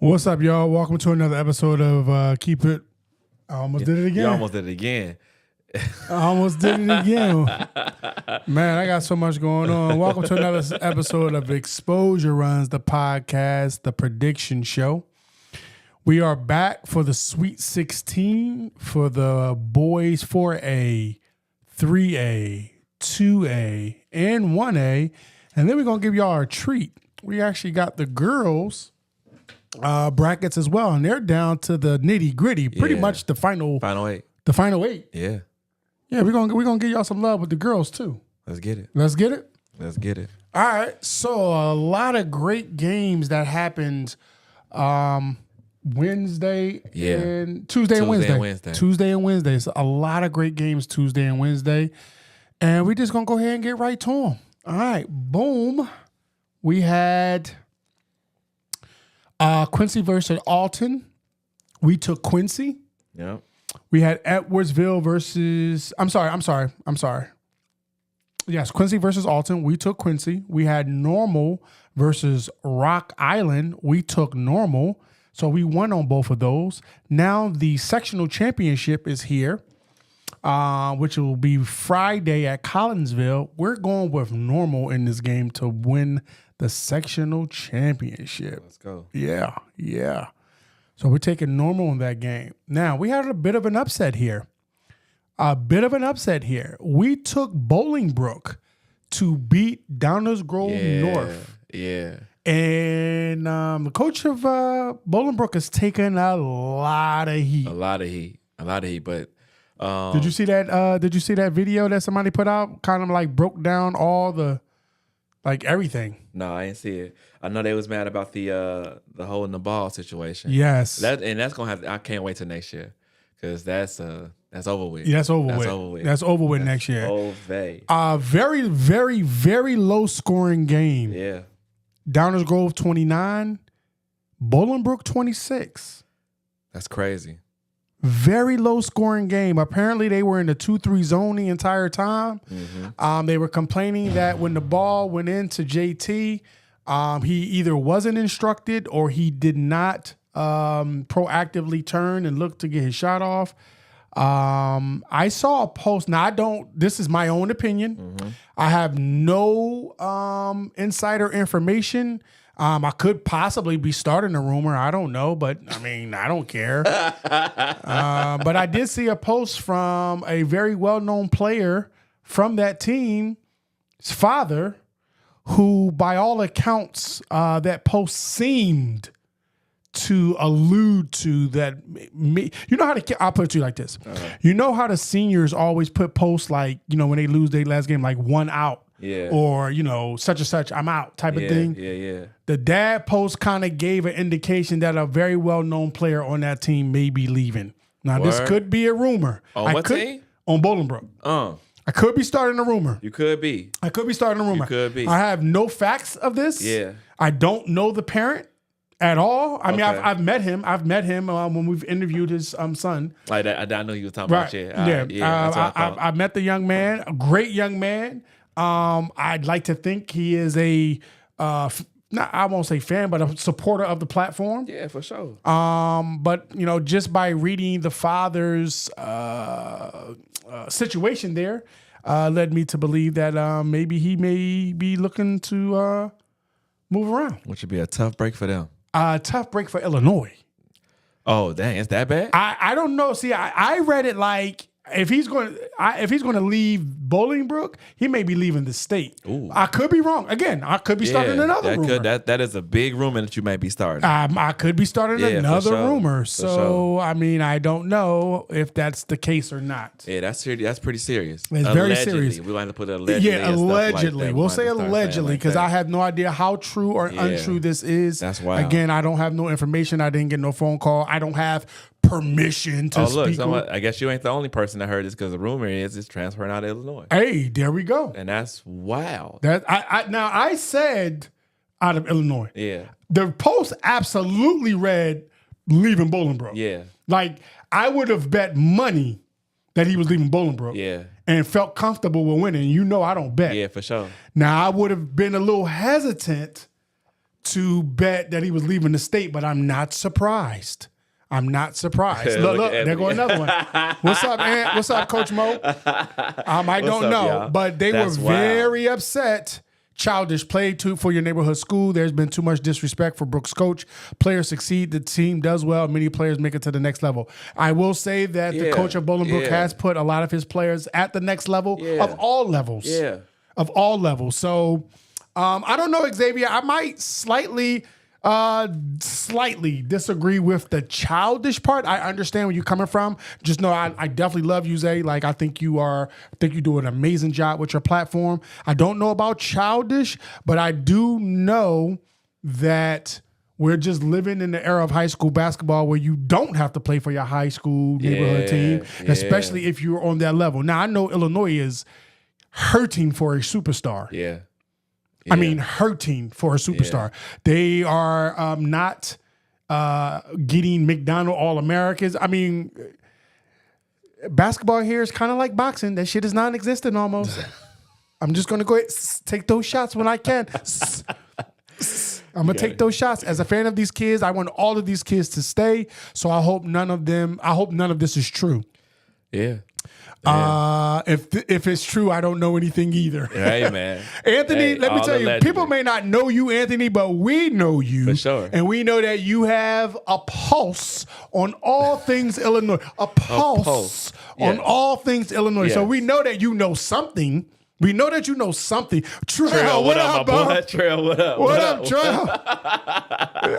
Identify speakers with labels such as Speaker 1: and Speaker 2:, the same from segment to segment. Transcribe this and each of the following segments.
Speaker 1: What's up, y'all? Welcome to another episode of Keep It. I almost did it again.
Speaker 2: You almost did it again.
Speaker 1: I almost did it again. Man, I got so much going on. Welcome to another episode of Xposure Runs, the podcast, the prediction show. We are back for the Sweet 16 for the boys 4A, 3A, 2A, and 1A. And then we're going to give y'all a treat. We actually got the girls brackets as well, and they're down to the nitty gritty, pretty much the final eight. The final eight.
Speaker 2: Yeah.
Speaker 1: Yeah, we're gonna give y'all some love with the girls too.
Speaker 2: Let's get it.
Speaker 1: Let's get it.
Speaker 2: Let's get it.
Speaker 1: All right. So a lot of great games that happened Wednesday and Tuesday and Wednesday. Tuesday and Wednesday. So a lot of great games Tuesday and Wednesday. And we're just gonna go ahead and get right to them. All right, boom. We had Quincy versus Alton. We took Quincy.
Speaker 2: Yep.
Speaker 1: We had Edwardsville versus. I'm sorry. Yes, Quincy versus Alton. We took Quincy. We had Normal versus Rock Island. We took Normal. So we won on both of those. Now the sectional championship is here, which will be Friday at Collinsville. We're going with Normal in this game to win the sectional championship.
Speaker 2: Let's go.
Speaker 1: Yeah. So we're taking Normal in that game. Now, we had a bit of an upset here. We took Bolingbrook to beat Downers Grove North.
Speaker 2: Yeah.
Speaker 1: And the coach of Bolingbrook has taken a lot of heat.
Speaker 2: But
Speaker 1: did you see that? Did you see that video that somebody put out? Kind of like broke down all the everything.
Speaker 2: No, I didn't see it. I know they was mad about the holding the ball situation.
Speaker 1: Yes.
Speaker 2: That's gonna have. I can't wait till next year because that's over with.
Speaker 1: Yeah, that's over with next year.
Speaker 2: Over.
Speaker 1: Very, very, very low scoring game.
Speaker 2: Yeah.
Speaker 1: Downers Grove 29, Bolingbrook 26.
Speaker 2: That's crazy.
Speaker 1: Very low scoring game. Apparently, they were in the 2-3 zone the entire time. Mm-hmm. They were complaining that when the ball went into JT, he either wasn't instructed or he did not proactively turn and look to get his shot off. I saw a post. Now, this is my own opinion. Mm-hmm. I have no insider information. I could possibly be starting a rumor. I don't know, but I mean, I don't care. But I did see a post from a very well-known player from that team's father, who, by all accounts, that post seemed to allude to that. You know how I'll put it to you like this. You know how the seniors always put posts like, when they lose their last game, like 1 out.
Speaker 2: Yeah.
Speaker 1: Or, such and such, I'm out type of thing.
Speaker 2: Yeah.
Speaker 1: The dad post kind of gave an indication that a very well-known player on that team may be leaving. Now, This could be a rumor.
Speaker 2: On what team?
Speaker 1: On Bolingbrook. I could be starting a rumor.
Speaker 2: You could be.
Speaker 1: I could be starting a rumor.
Speaker 2: You could be.
Speaker 1: I have no facts of this.
Speaker 2: Yeah.
Speaker 1: I don't know the parent at all. I mean,
Speaker 2: Okay.
Speaker 1: I've met him. when we've interviewed his son.
Speaker 2: Like that, I know you were talking about.
Speaker 1: I met the young man, a great young man. I'd like to think he is I won't say fan, but a supporter of the platform.
Speaker 2: Yeah, for sure.
Speaker 1: But just by reading the father's situation there, led me to believe that maybe he may be looking to move around.
Speaker 2: Which would be a tough break for them.
Speaker 1: Tough break for Illinois.
Speaker 2: Oh, dang, it's that bad?
Speaker 1: I don't know. See, I read it like if he's going to leave Bolingbrook, he may be leaving the state.
Speaker 2: Ooh.
Speaker 1: I could be wrong. Again, I could be starting another rumor.
Speaker 2: That is a big rumor that you may be starting.
Speaker 1: I could be starting another rumor. So,
Speaker 2: sure.
Speaker 1: I mean, I don't know if that's the case or not.
Speaker 2: Yeah, that's pretty serious.
Speaker 1: It's very serious.
Speaker 2: We like to put allegedly.
Speaker 1: Yeah, allegedly. We'll say allegedly because I have no idea how true or untrue this is.
Speaker 2: That's wild.
Speaker 1: Again, I don't have no information. I didn't get no phone call. I don't have permission to speak.
Speaker 2: I guess you ain't the only person that heard this because the rumor is it's transferring out of Illinois.
Speaker 1: Hey, there we go.
Speaker 2: And that's wild.
Speaker 1: I said out of Illinois.
Speaker 2: Yeah.
Speaker 1: The post absolutely read leaving Bolingbrook.
Speaker 2: Yeah.
Speaker 1: Like I would have bet money that he was leaving Bolingbrook.
Speaker 2: Yeah.
Speaker 1: And felt comfortable with winning. I don't bet.
Speaker 2: Yeah, for sure.
Speaker 1: Now I would have been a little hesitant to bet that he was leaving the state, but I'm not surprised. Look, there go another one. What's up, Ant? What's up, Coach Mo? I don't know,
Speaker 2: y'all?
Speaker 1: but they
Speaker 2: That's
Speaker 1: were very upset. Childish play for your neighborhood school. There's been too much disrespect for Brooks' coach. Players succeed, the team does well. Many players make it to the next level. I will say that the coach of Bolingbrook has put a lot of his players at the next level of all levels.
Speaker 2: Yeah.
Speaker 1: Of all levels. So I don't know, Xavier. I might slightly disagree with the childish part. I understand where you're coming from. Just know I definitely love you, Zay. Like I think you do an amazing job with your platform. I don't know about childish, but I do know that we're just living in the era of high school basketball where you don't have to play for your high school neighborhood team, especially if you're on that level. Now I know Illinois is hurting for a superstar.
Speaker 2: Yeah.
Speaker 1: I mean, hurting for a superstar. They are not getting McDonald All-Americans. I mean, basketball here is kind of like boxing. That shit is non-existent almost. I'm just going to go ahead take those shots when I can. I'm going to take those shots. As a fan of these kids, I want all of these kids to stay. So I hope none of this is true.
Speaker 2: Yeah.
Speaker 1: If it's true, I don't know anything either.
Speaker 2: Hey, man.
Speaker 1: Anthony, let me tell you, people may not know you, Anthony, but we know you.
Speaker 2: For sure.
Speaker 1: And we know that you have a pulse on all things Illinois. A pulse on all things Illinois.
Speaker 2: Yes.
Speaker 1: So we know that you know something. We know that you know something. Trail,
Speaker 2: what up, my boy? Trail, what up?
Speaker 1: What up, Trail?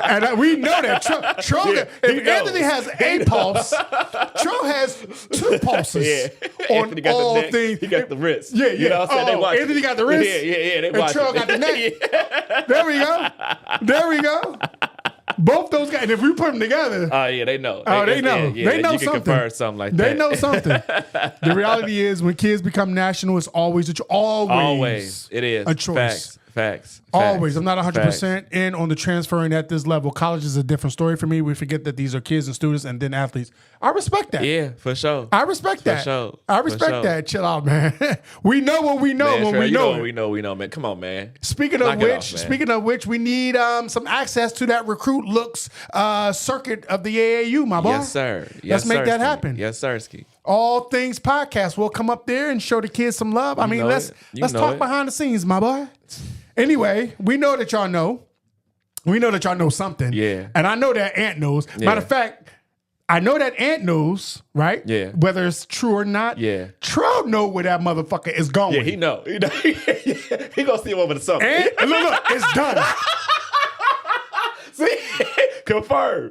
Speaker 1: And we know that Trail. If Anthony has a pulse, Trail has two pulses on all things.
Speaker 2: He got the wrist.
Speaker 1: Yeah.
Speaker 2: You know what I'm saying?
Speaker 1: Anthony got the wrist.
Speaker 2: Yeah. They
Speaker 1: And
Speaker 2: watch
Speaker 1: Trail got the neck. There we go. Both those guys, and if we put them together,
Speaker 2: they know.
Speaker 1: They know. They know
Speaker 2: you
Speaker 1: something.
Speaker 2: can confirm something like that.
Speaker 1: They know something. The reality is, when kids become national, it's always
Speaker 2: always it is
Speaker 1: a choice.
Speaker 2: Facts.
Speaker 1: Always. I'm not 100% in on the transferring at this level. College is a different story for me. We forget that these are kids and students and then athletes. I respect that.
Speaker 2: Yeah, for sure.
Speaker 1: I respect that.
Speaker 2: Sure.
Speaker 1: I respect that. Chill out, man. We know what we know when we know it.
Speaker 2: We know, man. Come on, man.
Speaker 1: Speaking of which, we need some access to that recruit looks circuit of the AAU, my boy.
Speaker 2: Yes, sir.
Speaker 1: Let's make that happen.
Speaker 2: Yes, sirski.
Speaker 1: All Things Podcast. We'll come up there and show the kids some love. I mean, let's talk behind the scenes, my boy. Anyway, we know that y'all know. We know that y'all know something.
Speaker 2: Yeah.
Speaker 1: And I know that Ant knows.
Speaker 2: Yeah.
Speaker 1: Matter of fact, I know that Ant knows, right?
Speaker 2: Yeah.
Speaker 1: Whether it's true or not.
Speaker 2: Yeah.
Speaker 1: Trout know where that motherfucker is going.
Speaker 2: Yeah, he know. He gonna see him over the summer.
Speaker 1: And look, it's done.
Speaker 2: See? Confirm.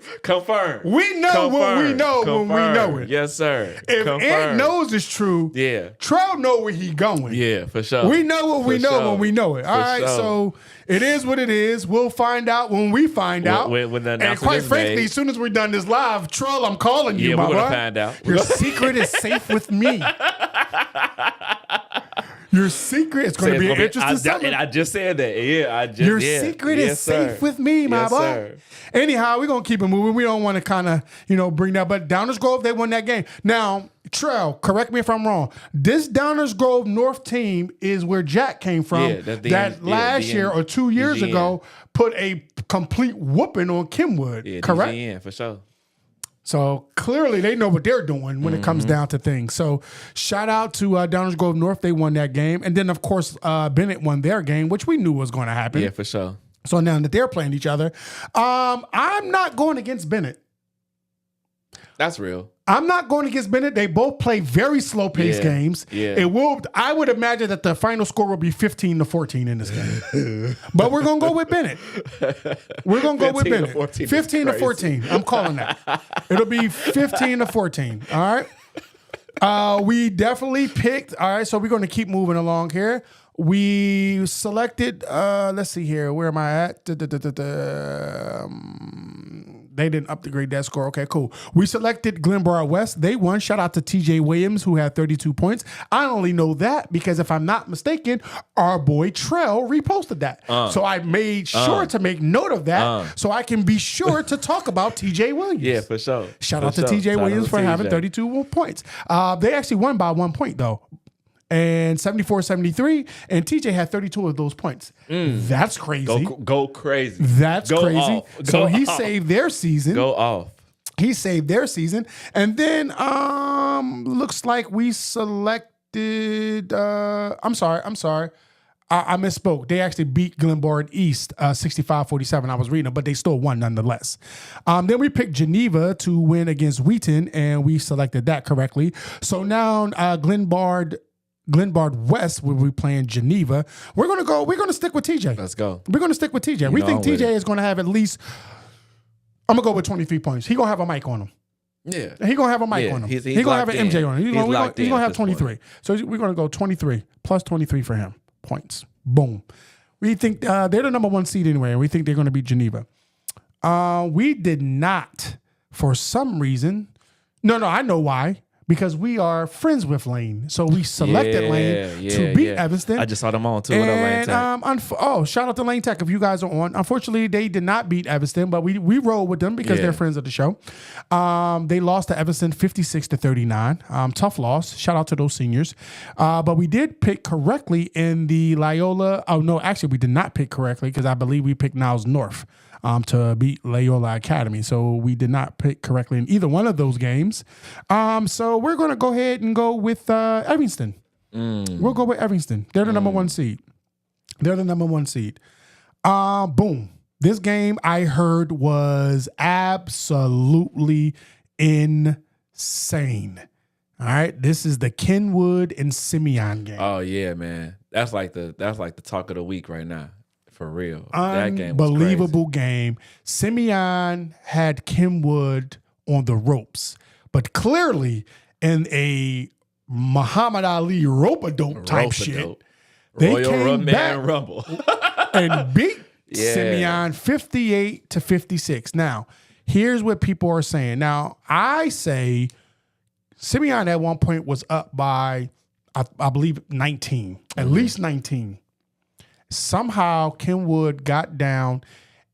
Speaker 1: We know what we know when we know it.
Speaker 2: Yes, sir.
Speaker 1: If Ant knows it's true, Trout know where he going.
Speaker 2: Yeah, for sure.
Speaker 1: We know what we know when we know it. All right, so it is what it is. We'll find out when we find out.
Speaker 2: When the
Speaker 1: and quite frankly, as soon as we're done this live, Troll, I'm calling you, my boy.
Speaker 2: We're going to find out.
Speaker 1: Your secret is safe with me. Your secret is going to be an interesting summer.
Speaker 2: And I just said that. Yeah,
Speaker 1: Your secret is safe with me, my boy.
Speaker 2: Sir.
Speaker 1: Anyhow, we're going to keep it moving. We don't want to kind of, bring that. But Downers Grove, they won that game. Now, Trell, correct me if I'm wrong. This Downers Grove North team is where Jack came from. Yeah, last year or 2 years ago put a complete whooping on Kenwood. Yeah, correct?
Speaker 2: Yeah, for sure.
Speaker 1: So clearly they know what they're doing when it comes down to things. So shout out to Downers Grove North. They won that game. And then, of course, Bennett won their game, which we knew was going to happen.
Speaker 2: Yeah, for sure.
Speaker 1: So now that they're playing each other, I'm not going against Bennett.
Speaker 2: That's real.
Speaker 1: I'm not going against Bennett. They both play very slow-paced games.
Speaker 2: Yeah.
Speaker 1: I would imagine that the final score will be 15-14 in this game. But we're going to go with Bennett. We're going to go with Bennett. 15-14. I'm calling that. It'll be 15-14. All right? We definitely picked. All right, so we're going to keep moving along here. We selected, let's see here. Where am I at? They didn't upgrade that score. Okay, cool. We selected Glenboro West. They won. Shout out to TJ Williams, who had 32 points. I only know that because if I'm not mistaken, our boy Trell reposted that. So I made sure to make note of that so I can be sure to talk about TJ Williams.
Speaker 2: Yeah, for sure.
Speaker 1: Shout out to TJ Williams for having 32 points. They actually won by 1 point, though. and 74-73, and TJ had 32 of those points. That's crazy.
Speaker 2: Go crazy.
Speaker 1: That's
Speaker 2: go
Speaker 1: crazy.
Speaker 2: Off.
Speaker 1: So he saved their season.
Speaker 2: Go off.
Speaker 1: He saved their season. And then looks like we selected I'm sorry. I misspoke. They actually beat Glenbard East 65-47. I was reading it, but they still won nonetheless. Then we picked Geneva to win against Wheaton, and we selected that correctly. So now Glenbard West will be playing Geneva. We're gonna stick with TJ.
Speaker 2: Let's go.
Speaker 1: We're gonna stick with TJ. We think TJ is gonna have at least, I'm gonna go with 23 points. He gonna have a mic on him.
Speaker 2: Yeah.
Speaker 1: He gonna have a mic on him. He's gonna have an MJ on him. He's gonna have 23. So we're gonna go 23 plus 23 for him. Points. Boom. We think they're the number 1 seed anyway, and we think they're going to beat Geneva. We did not, for some reason. No, I know why. Because we are friends with Lane. So we selected Lane to beat Evanston.
Speaker 2: I just saw them on too. With Lane Tech.
Speaker 1: Shout out to Lane Tech if you guys are on. Unfortunately, they did not beat Evanston, but we roll with them because they're friends of the show. They lost to Evanston 56-39. Tough loss. Shout out to those seniors. But we did pick correctly in the Loyola. Oh, no, actually, we did not pick correctly because I believe we picked Niles North to beat Loyola Academy. So we did not pick correctly in either one of those games. So we're going to go ahead and go with Evanston. We'll go with Evanston. They're the number 1 seed. Boom. This game I heard was absolutely insane. All right. This is the Kenwood and Simeon game.
Speaker 2: Oh yeah, man. That's like the talk of the week right now. For real. That game was
Speaker 1: Unbelievable game. Simeon had Kenwood on the ropes, but clearly in a Muhammad Ali rope-a-dope type shit, they came back
Speaker 2: Rumble
Speaker 1: and beat Simeon 58-56. Now, here's what people are saying. Now, I say Simeon at one point was up by, I believe, 19, at least 19. Somehow Kenwood got down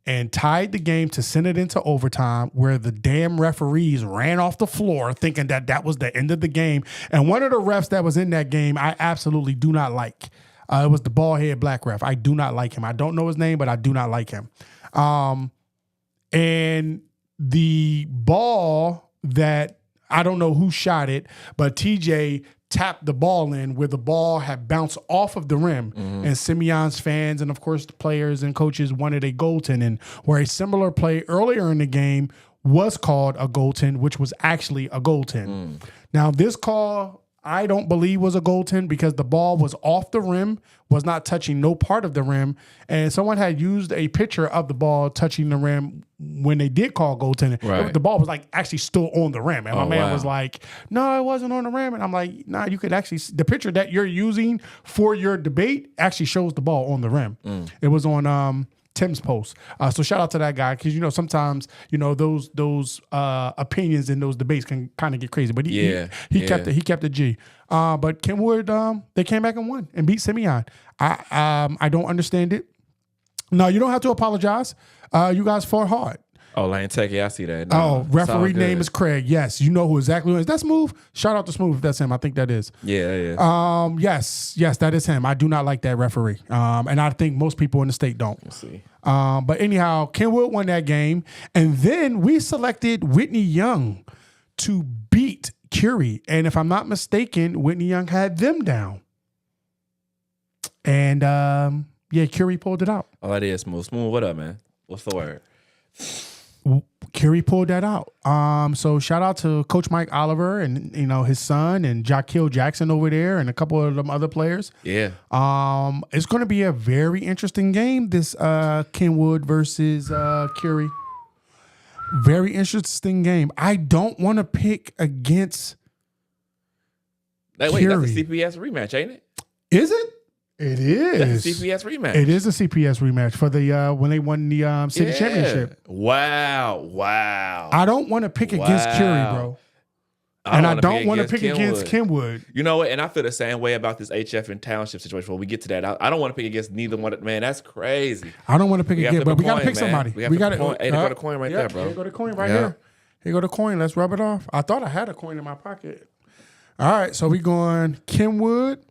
Speaker 1: and tied the game to send it into overtime, where the damn referees ran off the floor thinking that was the end of the game. And one of the refs that was in that game, I absolutely do not like. It was the bald-head black ref. I do not like him. I don't know his name, but I do not like him. And the ball that, I don't know who shot it, but TJ tapped the ball in where the ball had bounced off of the rim. And Simeon's fans and, of course, the players and coaches wanted a goaltending, where a similar play earlier in the game was called a goaltend, which was actually a goaltend. Now, this call, I don't believe was a goaltend because the ball was off the rim, was not touching no part of the rim, and someone had used a picture of the ball touching the rim when they did call goaltending.
Speaker 2: Right.
Speaker 1: The ball was like actually still on the rim, and my man was like, "No, it wasn't on the rim," and I'm like, "Nah, you could actually the picture that you're using for your debate actually shows the ball on the rim. It was on Tim's post. So shout out to that guy, because sometimes those opinions in those debates can kind of get crazy. But he kept it G. But Kenwood, they came back and won and beat Simeon. I don't understand it. No, you don't have to apologize. You guys fought hard.
Speaker 2: Oh, Lane Tech, I see that. No,
Speaker 1: referee name is Craig. Yes, you know who exactly is. That's Smooth. Shout out to Smooth if that's him. I think that is.
Speaker 2: Yeah.
Speaker 1: Yes, that is him. I do not like that referee. And I think most people in the state don't.
Speaker 2: Let's see.
Speaker 1: But anyhow, Kenwood won that game. And then we selected Whitney Young to beat Curie. And if I'm not mistaken, Whitney Young had them down. And Curie pulled it out.
Speaker 2: Oh, that is Smooth. Smooth, what up, man? What's the word?
Speaker 1: Curie pulled that out. So shout out to Coach Mike Oliver and his son and Jaquil Jackson over there and a couple of them other players.
Speaker 2: Yeah.
Speaker 1: It's going to be a very interesting game. This Kenwood versus Curie. Very interesting game. I don't want to pick against.
Speaker 2: Wait,
Speaker 1: Curie.
Speaker 2: that's a CPS rematch, ain't it?
Speaker 1: Is it? It is.
Speaker 2: That's a CPS rematch.
Speaker 1: It is a CPS rematch for the when they won the city championship.
Speaker 2: Wow.
Speaker 1: I don't want to pick against Curie, bro. And I don't want to pick against Kenwood.
Speaker 2: You know what? And I feel the same way about this HF and Township situation. When we get to that, I don't want to pick against neither one. Man, that's crazy.
Speaker 1: I don't want to pick against, but we got to pick somebody.
Speaker 2: We got to coin. Hey, there go the coin right there, bro.
Speaker 1: Here go the coin right here. Here go the coin. Let's rub it off. I thought I had a coin in my pocket. All right, so we going Kenwood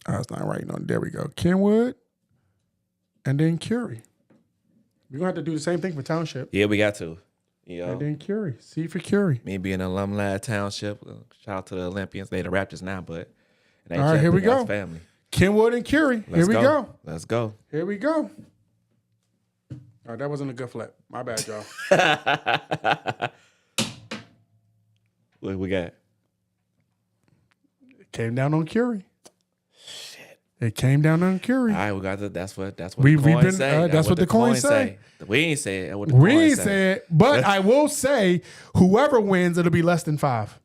Speaker 1: Oh, it's not writing on. There we go. Kenwood, and then Curie. We're gonna have to do the same thing for Township.
Speaker 2: Yeah, we got to. You know,
Speaker 1: And then Curie. C for Curie.
Speaker 2: me being an alumni of Township. Shout out to the Olympians. They the Raptors now, but
Speaker 1: all right, here we go.
Speaker 2: Family.
Speaker 1: Kenwood and Curie. Here we go.
Speaker 2: Let's go.
Speaker 1: Here we go. All right, that wasn't a good flip. My bad, y'all.
Speaker 2: What we got?
Speaker 1: It came down on Curie. It came down on Curie.
Speaker 2: All right, we got the. That's what the
Speaker 1: We've
Speaker 2: coins
Speaker 1: been.
Speaker 2: say.
Speaker 1: That's what the coins say.
Speaker 2: We ain't say it. What the
Speaker 1: We
Speaker 2: coins
Speaker 1: ain't
Speaker 2: say.
Speaker 1: say it, but I will say, whoever wins, it'll be less than 5.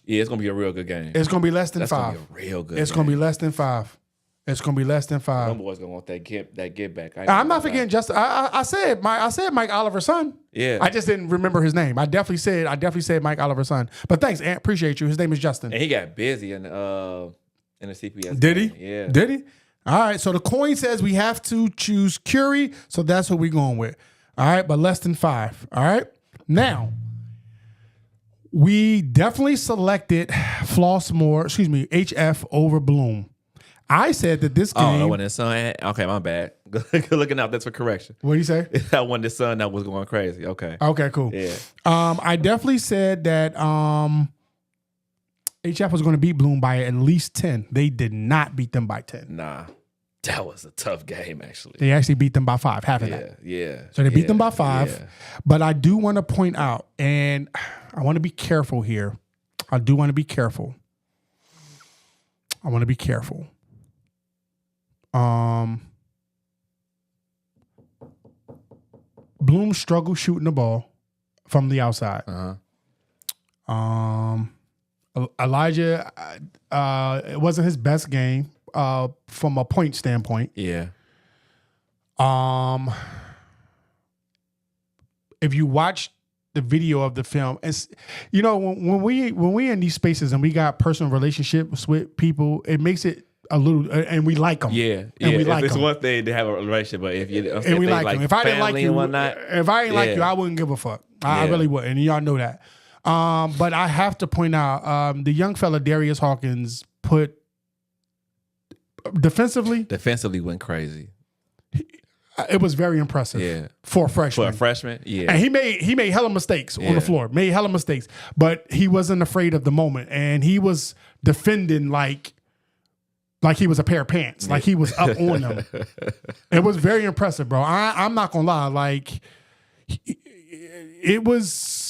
Speaker 2: Yeah, it's gonna be a real good game.
Speaker 1: It's gonna be less than
Speaker 2: That's
Speaker 1: 5.
Speaker 2: gonna be a real good.
Speaker 1: It's gonna be less than 5. It's gonna be less than 5.
Speaker 2: Them boys gonna want that get back.
Speaker 1: I'm not forgetting. Just I said Mike Oliver's son.
Speaker 2: Yeah.
Speaker 1: I just didn't remember his name. I definitely said Mike Oliver's son. But thanks, Ant. Appreciate you. His name is Justin.
Speaker 2: And he got busy in the CPS.
Speaker 1: Did he?
Speaker 2: game. Yeah.
Speaker 1: Did he? All right. So the coin says we have to choose Curie. So that's what we're going with. All right. But less than 5. All right. Now, we definitely selected HF over Bloom. I said that this game.
Speaker 2: Oh, that wasn't his son. Okay, my bad. Good looking out. That's for correction.
Speaker 1: What do you say?
Speaker 2: That wasn't his son that was going crazy. Okay.
Speaker 1: Okay, cool.
Speaker 2: Yeah.
Speaker 1: I definitely said that HF was going to beat Bloom by at least 10. They did not beat them by 10.
Speaker 2: Nah, that was a tough game, actually.
Speaker 1: They actually beat them by 5, half of that.
Speaker 2: Yeah.
Speaker 1: So they beat them by 5.
Speaker 2: Yeah.
Speaker 1: But I do want to point out, and I want to be careful here. I do want to be careful. Bloom struggled shooting the ball from the outside. Elijah, it wasn't his best game from a point standpoint.
Speaker 2: Yeah.
Speaker 1: If you watch the video of the film, it's when we in these spaces and we got personal relationships with people, it makes it a little, and we like them.
Speaker 2: Yeah.
Speaker 1: And we like
Speaker 2: it's
Speaker 1: them.
Speaker 2: one thing to have a relationship, but if you
Speaker 1: And we like them. If I didn't like you,
Speaker 2: whatnot,
Speaker 1: if I ain't like you, I wouldn't give a fuck. I really wouldn't. And y'all know that. But I have to point out, the young fella Darius Hawkins put defensively
Speaker 2: went crazy.
Speaker 1: It was very impressive.
Speaker 2: Yeah.
Speaker 1: For a freshman.
Speaker 2: For a freshman, yeah.
Speaker 1: And he made hella mistakes on the floor. Made hella mistakes, but he wasn't afraid of the moment, and he was defending like he was a pair of pants, like he was up on them. It was very impressive, bro. I'm not gonna lie, like it was.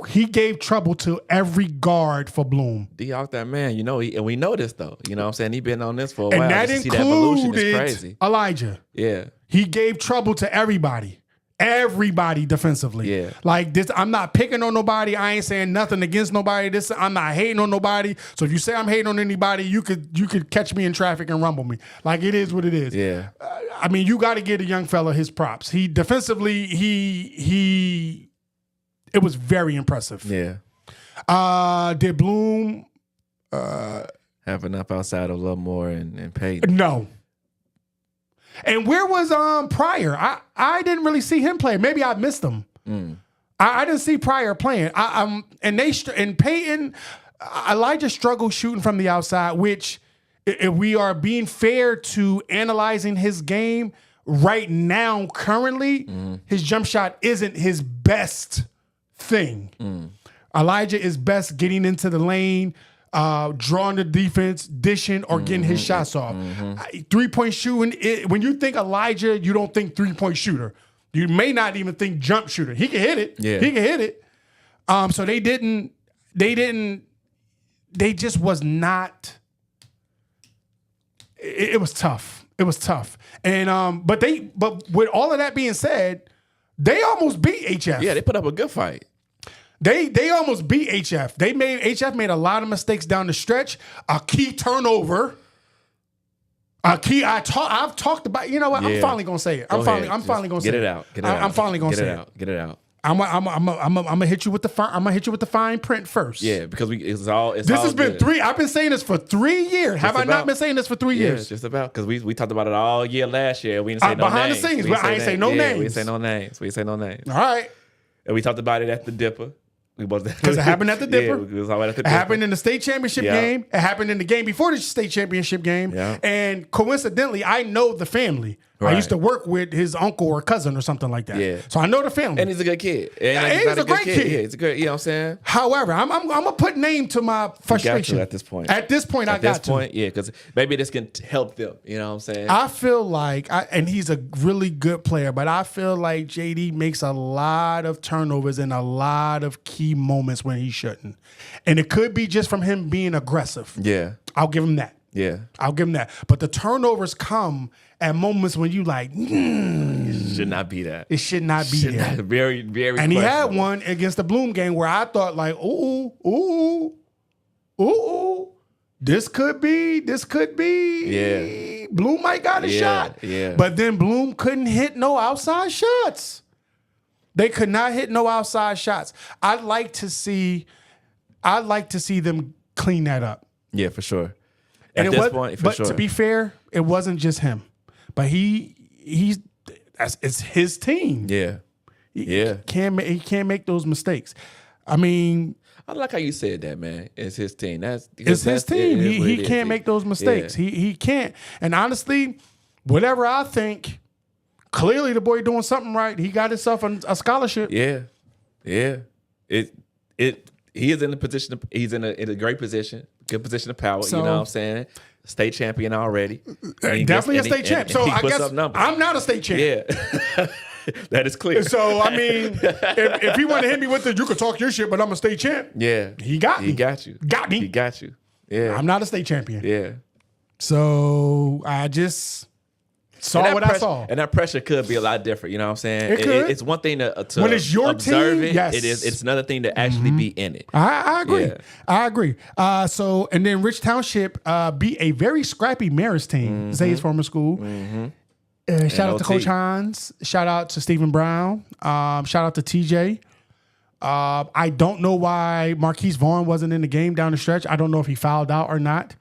Speaker 1: He gave trouble to every guard for Bloom.
Speaker 2: D-Hawk, that man, and we know this though. You know what I'm saying? He been on this for a while.
Speaker 1: And that
Speaker 2: Just to see that evolution is
Speaker 1: included
Speaker 2: crazy.
Speaker 1: Elijah.
Speaker 2: Yeah.
Speaker 1: He gave trouble to everybody. Everybody defensively.
Speaker 2: Yeah.
Speaker 1: Like this, I'm not picking on nobody. I ain't saying nothing against nobody. I'm not hating on nobody. So if you say I'm hating on anybody, you could catch me in traffic and rumble me. Like it is what it is.
Speaker 2: Yeah.
Speaker 1: I mean, you got to give the young fella his props. He defensively, it was very impressive.
Speaker 2: Yeah.
Speaker 1: Did Bloom
Speaker 2: have enough outside of Lovemore and Peyton?
Speaker 1: No. And where was Pryor? I didn't really see him play. Maybe I missed him. I didn't see Pryor playing. And Peyton, Elijah struggled shooting from the outside, which if we are being fair to analyzing his game right now, currently, his jump shot isn't his best thing. Elijah is best getting into the lane, drawing the defense, dishing, or getting his shots off. 3-point shooting, when you think Elijah, you don't think 3-point shooter. You may not even think jump shooter. He can hit it.
Speaker 2: Yeah.
Speaker 1: He can hit it. So they just was not, it was tough. It was tough. And, but with all of that being said, they almost beat HF.
Speaker 2: Yeah, they put up a good fight.
Speaker 1: They almost beat HF. HF made a lot of mistakes down the stretch. A key turnover. I've talked about. You know what?
Speaker 2: Yeah.
Speaker 1: I'm finally gonna say it. I'm finally gonna say it.
Speaker 2: Get it out. Get it out.
Speaker 1: I'm finally gonna say it.
Speaker 2: Get it out.
Speaker 1: I'm gonna hit you with the fine. I'm gonna hit you with the fine print first.
Speaker 2: Yeah, because this
Speaker 1: has been 3. I've been saying this for 3 years. Have I not been saying this for 3 years?
Speaker 2: Just about, because we talked about it all year last year. We didn't say no names.
Speaker 1: Behind the scenes, but I ain't say no names.
Speaker 2: We didn't say no names.
Speaker 1: All right.
Speaker 2: And we talked about it at the Dipper.
Speaker 1: Because it happened at the Dipper.
Speaker 2: Yeah, we was talking about at the
Speaker 1: It
Speaker 2: Dipper.
Speaker 1: happened in the state championship game. It happened in the game before the state championship game.
Speaker 2: Yeah.
Speaker 1: And coincidentally, I know the family.
Speaker 2: Right.
Speaker 1: I used to work with his uncle or cousin or something like that.
Speaker 2: Yeah.
Speaker 1: So I know the family.
Speaker 2: And he's a good kid.
Speaker 1: He's a great kid.
Speaker 2: Yeah, he's a good. You know what I'm saying?
Speaker 1: However, I'm gonna put name to my frustration
Speaker 2: at this point.
Speaker 1: At this point,
Speaker 2: Yeah, because maybe this can help them. You know what I'm saying?
Speaker 1: I feel like, and he's a really good player, but I feel like JD makes a lot of turnovers in a lot of key moments when he shouldn't, and it could be just from him being aggressive.
Speaker 2: Yeah,
Speaker 1: I'll give him that.
Speaker 2: yeah.
Speaker 1: I'll give him that. But the turnovers come at moments when you like,
Speaker 2: It should not be that.
Speaker 1: it should not be there.
Speaker 2: Very, very.
Speaker 1: And he had
Speaker 2: questionable.
Speaker 1: one against the Bloom game where I thought like, ooh, this could be.
Speaker 2: Yeah.
Speaker 1: Bloom might got a shot.
Speaker 2: Yeah.
Speaker 1: But then Bloom couldn't hit no outside shots. They could not hit no outside shots. I'd like to see them clean that up.
Speaker 2: Yeah, for sure.
Speaker 1: And
Speaker 2: At
Speaker 1: it
Speaker 2: this
Speaker 1: was,
Speaker 2: point, for
Speaker 1: but
Speaker 2: sure.
Speaker 1: to be fair, it wasn't just him. But it's his team.
Speaker 2: Yeah. Yeah.
Speaker 1: He can't make those mistakes. I mean,
Speaker 2: I like how you said that, man. It's his team.
Speaker 1: it's his team. He can't make those mistakes.
Speaker 2: Yeah.
Speaker 1: He can't. And honestly, whatever I think, clearly the boy doing something right. He got himself a scholarship.
Speaker 2: Yeah. Yeah. He is in the position. He's in a great position, good position of power.
Speaker 1: So-
Speaker 2: you know what I'm saying? State champion already. And he
Speaker 1: Definitely
Speaker 2: gets-
Speaker 1: a state
Speaker 2: and
Speaker 1: champ.
Speaker 2: he
Speaker 1: So I
Speaker 2: puts
Speaker 1: guess
Speaker 2: up numbers.
Speaker 1: I'm not a state champ.
Speaker 2: Yeah. That is clear.
Speaker 1: So I mean, if he want to hit me with it, you could talk your shit, but I'm a state champ.
Speaker 2: Yeah.
Speaker 1: He got me.
Speaker 2: He got you.
Speaker 1: Got me.
Speaker 2: He got you. Yeah.
Speaker 1: I'm not a state champion.
Speaker 2: Yeah.
Speaker 1: So I just saw what I saw.
Speaker 2: And that pressure could be a lot different. You know what I'm saying?
Speaker 1: It could.
Speaker 2: It's one thing to
Speaker 1: When it's your
Speaker 2: observe
Speaker 1: team,
Speaker 2: it.
Speaker 1: yes.
Speaker 2: It is. It's another thing to actually be in it.
Speaker 1: I agree.
Speaker 2: Yeah.
Speaker 1: I agree. So and then Rich Township beat a very scrappy Marist team, Zay's former school. Shout out to
Speaker 2: OT.
Speaker 1: Coach Hines. Shout out to Stephen Brown. Shout out to TJ. I don't know why Marquise Vaughn wasn't in the game down the stretch. I don't know if he fouled out or not.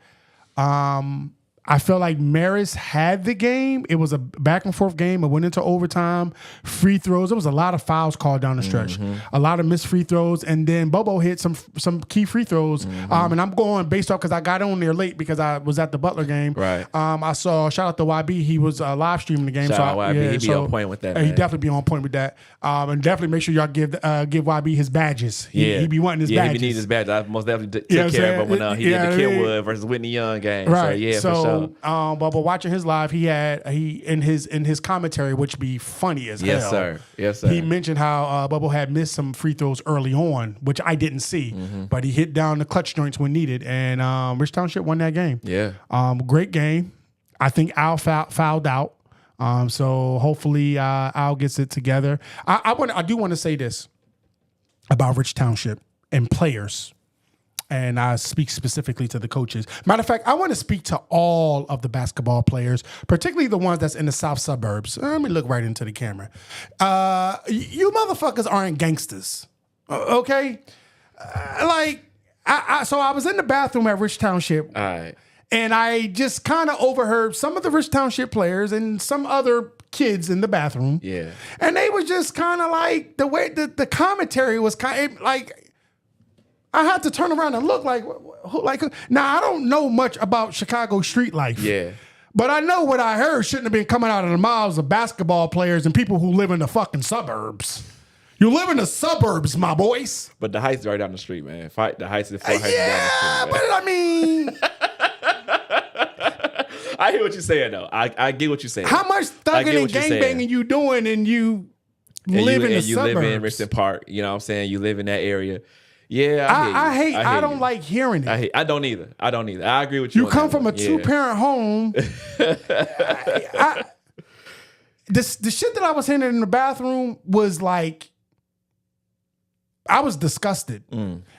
Speaker 1: I felt like Marist had the game. It was a back and forth game. It went into overtime, free throws. There was a lot of fouls called down the stretch, a lot of missed free throws, and then Bobo hit some key free throws. And I'm going based off because I got on there late because I was at the Butler game.
Speaker 2: Right.
Speaker 1: I saw shout out to YB. He was live streaming the game.
Speaker 2: Shout out YB.
Speaker 1: Yeah,
Speaker 2: He be on point with that,
Speaker 1: He
Speaker 2: man.
Speaker 1: definitely be on point with that. And definitely make sure y'all give YB his badges. He be wanting his badges.
Speaker 2: He be needing his badges. I most definitely took
Speaker 1: You know what I'm
Speaker 2: care of it
Speaker 1: saying?
Speaker 2: when he did
Speaker 1: Yeah,
Speaker 2: the
Speaker 1: I mean-
Speaker 2: Kenwood versus Whitney Young game.
Speaker 1: Right.
Speaker 2: So yeah, for sure.
Speaker 1: But watching his live, he in his commentary, which be funny as
Speaker 2: Yes,
Speaker 1: hell.
Speaker 2: sir. Yes, sir.
Speaker 1: He mentioned how Bubble had missed some free throws early on, which I didn't see, but he hit down the clutch joints when needed, and Rich Township won that game.
Speaker 2: Yeah.
Speaker 1: Great game. I think Al fouled out, so hopefully Al gets it together. I do want to say this about Rich Township and players. And I speak specifically to the coaches. Matter of fact, I want to speak to all of the basketball players, particularly the ones that's in the south suburbs. Let me look right into the camera. You motherfuckers aren't gangsters, okay? So I was in the bathroom at Rich Township,
Speaker 2: All right.
Speaker 1: and I just kind of overheard some of the Rich Township players and some other kids in the bathroom.
Speaker 2: Yeah.
Speaker 1: And they was just kind of like, the way the commentary was kind of like, I had to turn around and look like now I don't know much about Chicago street life.
Speaker 2: Yeah.
Speaker 1: But I know what I heard shouldn't have been coming out of the mouths of basketball players and people who live in the fucking suburbs. You live in the suburbs, my boys.
Speaker 2: But the Heights is right down the street, man. Fight the Heights is 4 Heights
Speaker 1: Yeah,
Speaker 2: down the
Speaker 1: but
Speaker 2: street.
Speaker 1: I mean,
Speaker 2: I hear what you're saying though. I get what you're saying.
Speaker 1: how much
Speaker 2: I get
Speaker 1: thugging and
Speaker 2: what you're saying.
Speaker 1: gangbanging you doing and you
Speaker 2: And
Speaker 1: live in the
Speaker 2: you
Speaker 1: suburbs?
Speaker 2: live in Richmond Park. You know what I'm saying? You live in that area. Yeah,
Speaker 1: I don't like hearing it.
Speaker 2: I don't either. I agree with you.
Speaker 1: You
Speaker 2: on
Speaker 1: come
Speaker 2: that
Speaker 1: from a
Speaker 2: one. Yeah.
Speaker 1: 2-parent home. The shit that I was hearing in the bathroom was like, I was disgusted.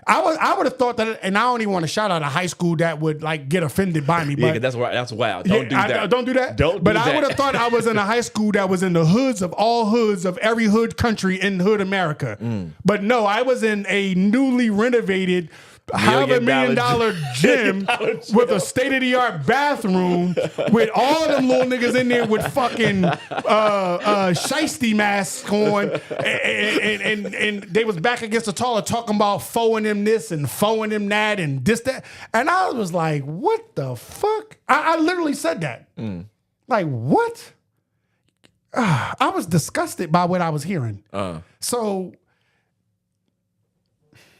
Speaker 1: I would have thought that, and I don't even want to shout out a high school that would like get offended by me.
Speaker 2: Yeah,
Speaker 1: But
Speaker 2: 'cause that's wild. Don't do that.
Speaker 1: Don't do that.
Speaker 2: Don't
Speaker 1: But
Speaker 2: do
Speaker 1: I
Speaker 2: that.
Speaker 1: would have thought I was in a high school that was in the hoods of all hoods of every hood country in hood America. But no, I was in a newly renovated $500 million gym with a state-of-the-art bathroom with all them little niggas in there with fucking shiesty masks on, and they was back against the toilet talking about foeing them this and foeing them that and this, that. And I was like, what the fuck? I literally said that. Like, what? I was disgusted by what I was hearing. So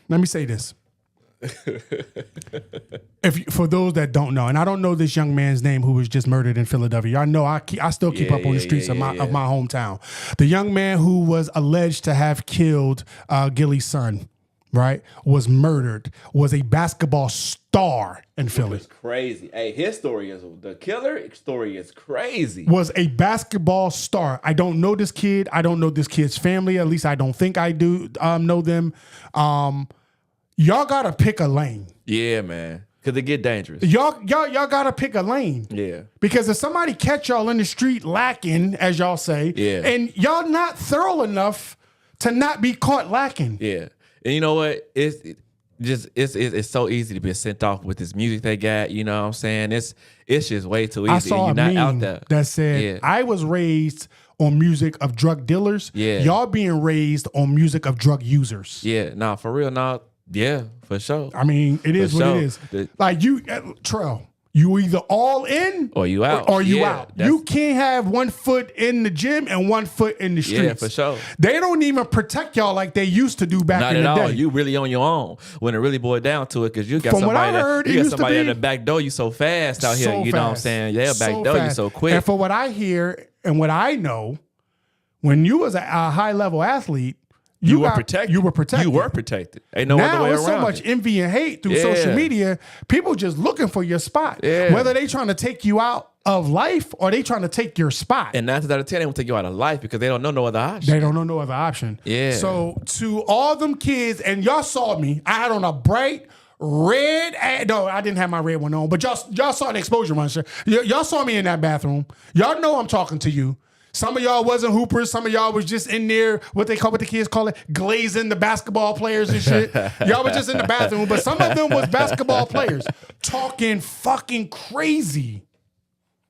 Speaker 1: let me say this. For those that don't know, and I don't know this young man's name who was just murdered in Philadelphia. Y'all know I still keep up on the streets of my hometown. The young man who was alleged to have killed Gilly's son, right, was murdered, was a basketball star in Philly.
Speaker 2: It's crazy. Hey, his story is, the killer story is crazy.
Speaker 1: Was a basketball star. I don't know this kid. I don't know this kid's family. At least I don't think I do know them. Y'all gotta pick a lane.
Speaker 2: Yeah, man. Cause it get dangerous.
Speaker 1: Y'all gotta pick a lane.
Speaker 2: Yeah.
Speaker 1: Because if somebody catch y'all in the street lacking, as y'all say, and y'all not thorough enough to not be caught lacking.
Speaker 2: Yeah. And you know what? It's so easy to be sent off with this music they got. You know what I'm saying? It's just way too easy.
Speaker 1: I saw
Speaker 2: You're
Speaker 1: a
Speaker 2: not out
Speaker 1: meme
Speaker 2: there.
Speaker 1: that said, I was raised on music of drug dealers.
Speaker 2: Yeah.
Speaker 1: Y'all being raised on music of drug users.
Speaker 2: Yeah. Nah, for real. Nah. Yeah, for sure.
Speaker 1: I mean, it is what it is. Like you, Trell, you either all in
Speaker 2: or you out.
Speaker 1: Or you out. You can't have 1 foot in the gym and 1 foot in the streets.
Speaker 2: Yeah, for sure.
Speaker 1: They don't even protect y'all like they used to do back in the day.
Speaker 2: Not at all. You really on your own when it really boiled down to it, because you got somebody at the back door. You so fast out here. You know what I'm saying? Yeah, back door. You so quick.
Speaker 1: And for what I hear and what I know, when you was a high level athlete, You were protected.
Speaker 2: Ain't no other way around.
Speaker 1: Now it's so much envy and hate through social media. People just looking for your spot.
Speaker 2: Yeah.
Speaker 1: Whether they trying to take you out of life or they trying to take your spot.
Speaker 2: And 9 out of 10, they won't take you out of life because they don't know no other option.
Speaker 1: They don't know no other option.
Speaker 2: Yeah.
Speaker 1: So to all them kids, and y'all saw me, I had on a bright red. No, I didn't have my red one on, but y'all saw the Xposure one. Y'all saw me in that bathroom. Y'all know I'm talking to you. Some of y'all wasn't hoopers. Some of y'all was just in there, what the kids call it, glazing the basketball players and shit. Y'all was just in the bathroom, but some of them was basketball players talking fucking crazy.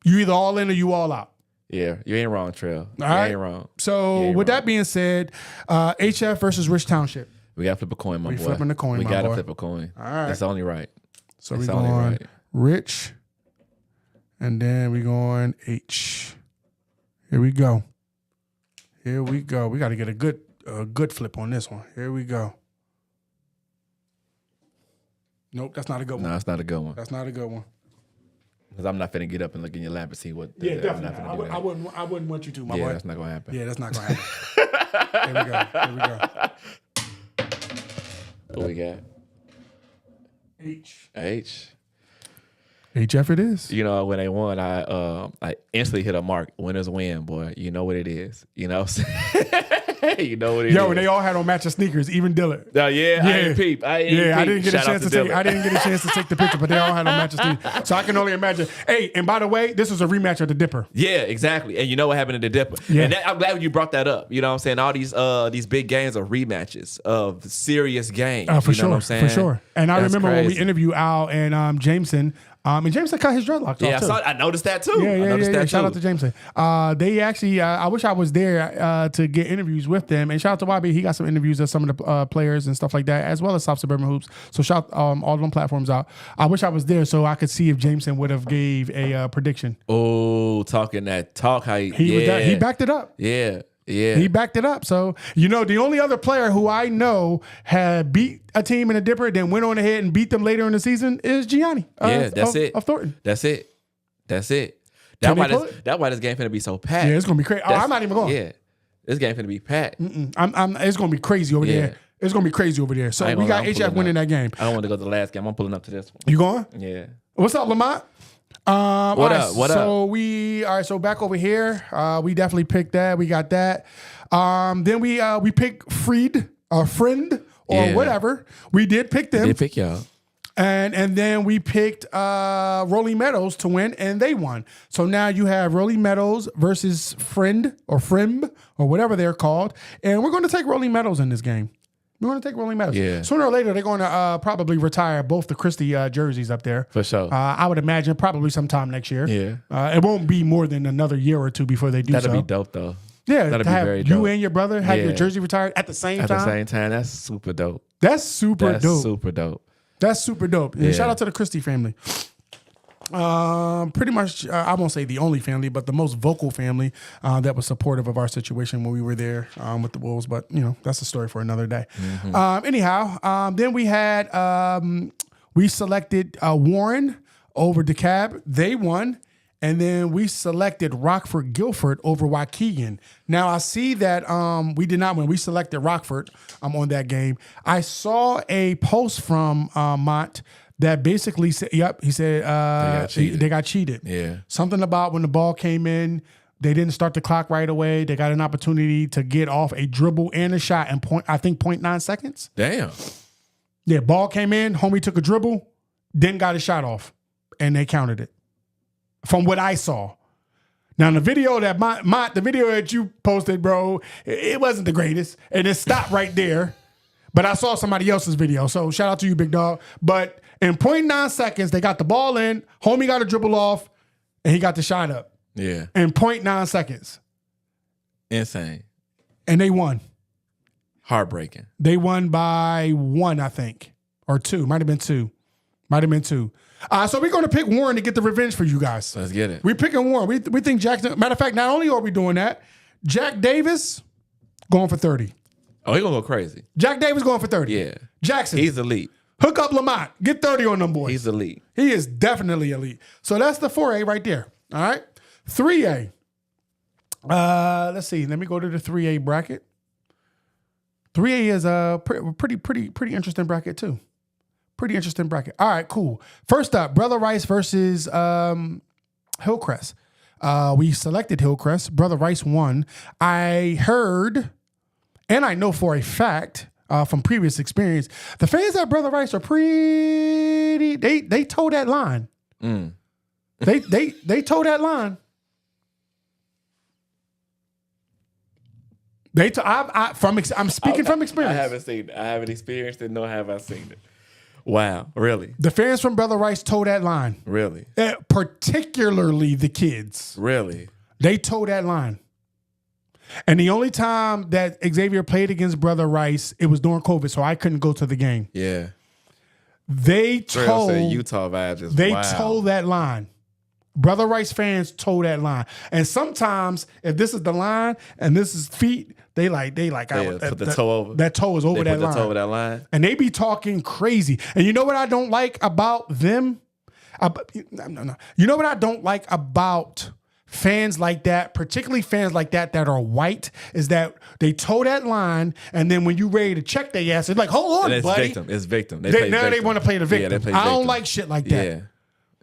Speaker 1: You either all in or you all out.
Speaker 2: Yeah, you ain't wrong, Trail. You ain't wrong.
Speaker 1: So with that being said, HF versus Rich Township.
Speaker 2: We got to flip a coin, my boy.
Speaker 1: We flipping the coin, my boy.
Speaker 2: We got to flip a coin.
Speaker 1: All right.
Speaker 2: That's only right.
Speaker 1: So we going Rich, and then we going H. Here we go. We got to get a good flip on this one. Here we go. Nope, that's not a good one.
Speaker 2: No, that's not a good one.
Speaker 1: That's not a good one.
Speaker 2: Because I'm not finna get up and look in your lap and see what.
Speaker 1: Yeah, definitely. I wouldn't want you to, my boy.
Speaker 2: Yeah, that's not gonna happen.
Speaker 1: Yeah, that's not gonna happen. Here we go.
Speaker 2: What we got?
Speaker 1: H. HF it is.
Speaker 2: You know, when they won, I instantly hit a mark. Winners win, boy. You know what it is. You know what I'm saying? You know what it is.
Speaker 1: Yo, and they all had on matching sneakers, even Dillard.
Speaker 2: I didn't peep. I didn't get a chance to
Speaker 1: take the picture, but they all had on matching sneakers. So I can only imagine. Hey, and by the way, this was a rematch of the Dipper.
Speaker 2: Yeah, exactly. And you know what happened to the Dipper.
Speaker 1: Yeah.
Speaker 2: And I'm glad you brought that up. You know what I'm saying? All these big games are rematches of serious games.
Speaker 1: For
Speaker 2: you
Speaker 1: sure.
Speaker 2: know what I'm saying?
Speaker 1: For sure. And I remember
Speaker 2: crazy.
Speaker 1: when we interviewed Al and Jameson. And Jameson cut his dreadlocks off too.
Speaker 2: I noticed that too.
Speaker 1: Yeah. Shout out to Jameson. They actually, I wish I was there to get interviews with them. And shout out to YB. He got some interviews of some of the players and stuff like that, as well as South Suburban Hoops. So shout all of them platforms out. I wish I was there so I could see if Jameson would have gave a prediction.
Speaker 2: Oh, talking that talk. How
Speaker 1: he backed it up.
Speaker 2: Yeah.
Speaker 1: He backed it up. So, the only other player who I know had beat a team in a Dipper, then went on ahead and beat them later in the season is Gianni.
Speaker 2: That's it.
Speaker 1: Of Thornton.
Speaker 2: That's it. That's why this game finna be so packed.
Speaker 1: Yeah, it's gonna be crazy. I'm not even going.
Speaker 2: Yeah, this game finna be packed.
Speaker 1: It's gonna be crazy over there. It's gonna be crazy over there. So we got HF winning that game.
Speaker 2: I don't want to go to the last game. I'm pulling up to this one.
Speaker 1: You going?
Speaker 2: Yeah.
Speaker 1: What's up, Lamont?
Speaker 2: What up?
Speaker 1: So back over here, we definitely picked that. We got that. Then we picked friend or whatever. We did pick them.
Speaker 2: We did pick y'all.
Speaker 1: And then we picked Rolling Meadows to win, and they won. So now you have Rolling Meadows versus Friend or Frimb or whatever they're called, and we're going to take Rolling Meadows in this game. We're going to take rolling medals.
Speaker 2: Yeah.
Speaker 1: Sooner or later, they're going to probably retire both the Christie jerseys up there.
Speaker 2: For sure.
Speaker 1: I would imagine probably sometime next year.
Speaker 2: Yeah.
Speaker 1: It won't be more than another year or two before they do
Speaker 2: That'd
Speaker 1: so.
Speaker 2: be dope, though.
Speaker 1: Yeah.
Speaker 2: That'd be very dope.
Speaker 1: You and your brother have your jersey retired at the same time?
Speaker 2: At the same time. That's super dope.
Speaker 1: That's super dope.
Speaker 2: Super dope.
Speaker 1: That's super dope. And shout out to the Christie family. Pretty much, I won't say the only family, but the most vocal family that was supportive of our situation when we were there with the Wolves. But, that's a story for another day. Mm-hmm. Anyhow, then we had, we selected Warren over DeKalb. They won. And then we selected Rockford Guilford over Waukegan. Now, I see that we did not win. We selected Rockford on that game. I saw a post from Mont that basically said, he said they got cheated.
Speaker 2: Yeah.
Speaker 1: Something about when the ball came in, they didn't start the clock right away. They got an opportunity to get off a dribble and a shot in 0.9 seconds.
Speaker 2: Damn.
Speaker 1: Yeah, ball came in, homie took a dribble, then got a shot off, and they counted it. From what I saw. Now, the video the video that you posted, bro, it wasn't the greatest, and it stopped right there. But I saw somebody else's video, so shout out to you, big dog. But in 0.9 seconds, they got the ball in, homie got a dribble off, and he got the shot up.
Speaker 2: Yeah.
Speaker 1: In 0.9 seconds.
Speaker 2: Insane.
Speaker 1: And they won.
Speaker 2: Heartbreaking.
Speaker 1: They won by 1, I think, or 2. Might have been 2. So we're going to pick Warren to get the revenge for you guys.
Speaker 2: Let's get it.
Speaker 1: We're picking Warren. We think Jackson. Matter of fact, not only are we doing that, Jack Davis going for 30.
Speaker 2: Oh, he gonna go crazy.
Speaker 1: Jack Davis going for 30.
Speaker 2: Yeah.
Speaker 1: Jackson.
Speaker 2: He's elite.
Speaker 1: Hook up Lamont. Get 30 on them boys.
Speaker 2: He's elite.
Speaker 1: He is definitely elite. So that's the 4A right there. All right. 3A. Let's see. Let me go to the 3A bracket. 3A is a pretty interesting bracket too. Pretty interesting bracket. All right, cool. First up, Brother Rice versus Hillcrest. We selected Hillcrest. Brother Rice won. I heard, and I know for a fact from previous experience, the fans at Brother Rice are pretty. They toe that line.
Speaker 2: Mm.
Speaker 1: They toe that line. I'm speaking from experience.
Speaker 2: I haven't seen it. I haven't experienced it, nor have I seen it. Wow, really?
Speaker 1: The fans from Brother Rice toe that line.
Speaker 2: Really?
Speaker 1: Particularly the kids.
Speaker 2: Really?
Speaker 1: They toe that line. And the only time that Xavier played against Brother Rice, it was during COVID, so I couldn't go to the game.
Speaker 2: Yeah.
Speaker 1: They toe
Speaker 2: Utah vibes.
Speaker 1: They toe that line. Brother Rice fans toe that line. And sometimes if this is the line and this is feet, they put
Speaker 2: the toe over.
Speaker 1: That toe is over that line.
Speaker 2: Put the toe over that line.
Speaker 1: And they be talking crazy. And you know what I don't like about them? No. You know what I don't like about fans like that, particularly fans like that are white, is that they toe that line, and then when you ready to check their ass, it's like, hold on,
Speaker 2: and
Speaker 1: buddy.
Speaker 2: It's victim. They
Speaker 1: want to play the victim.
Speaker 2: Yeah,
Speaker 1: I don't like shit like that.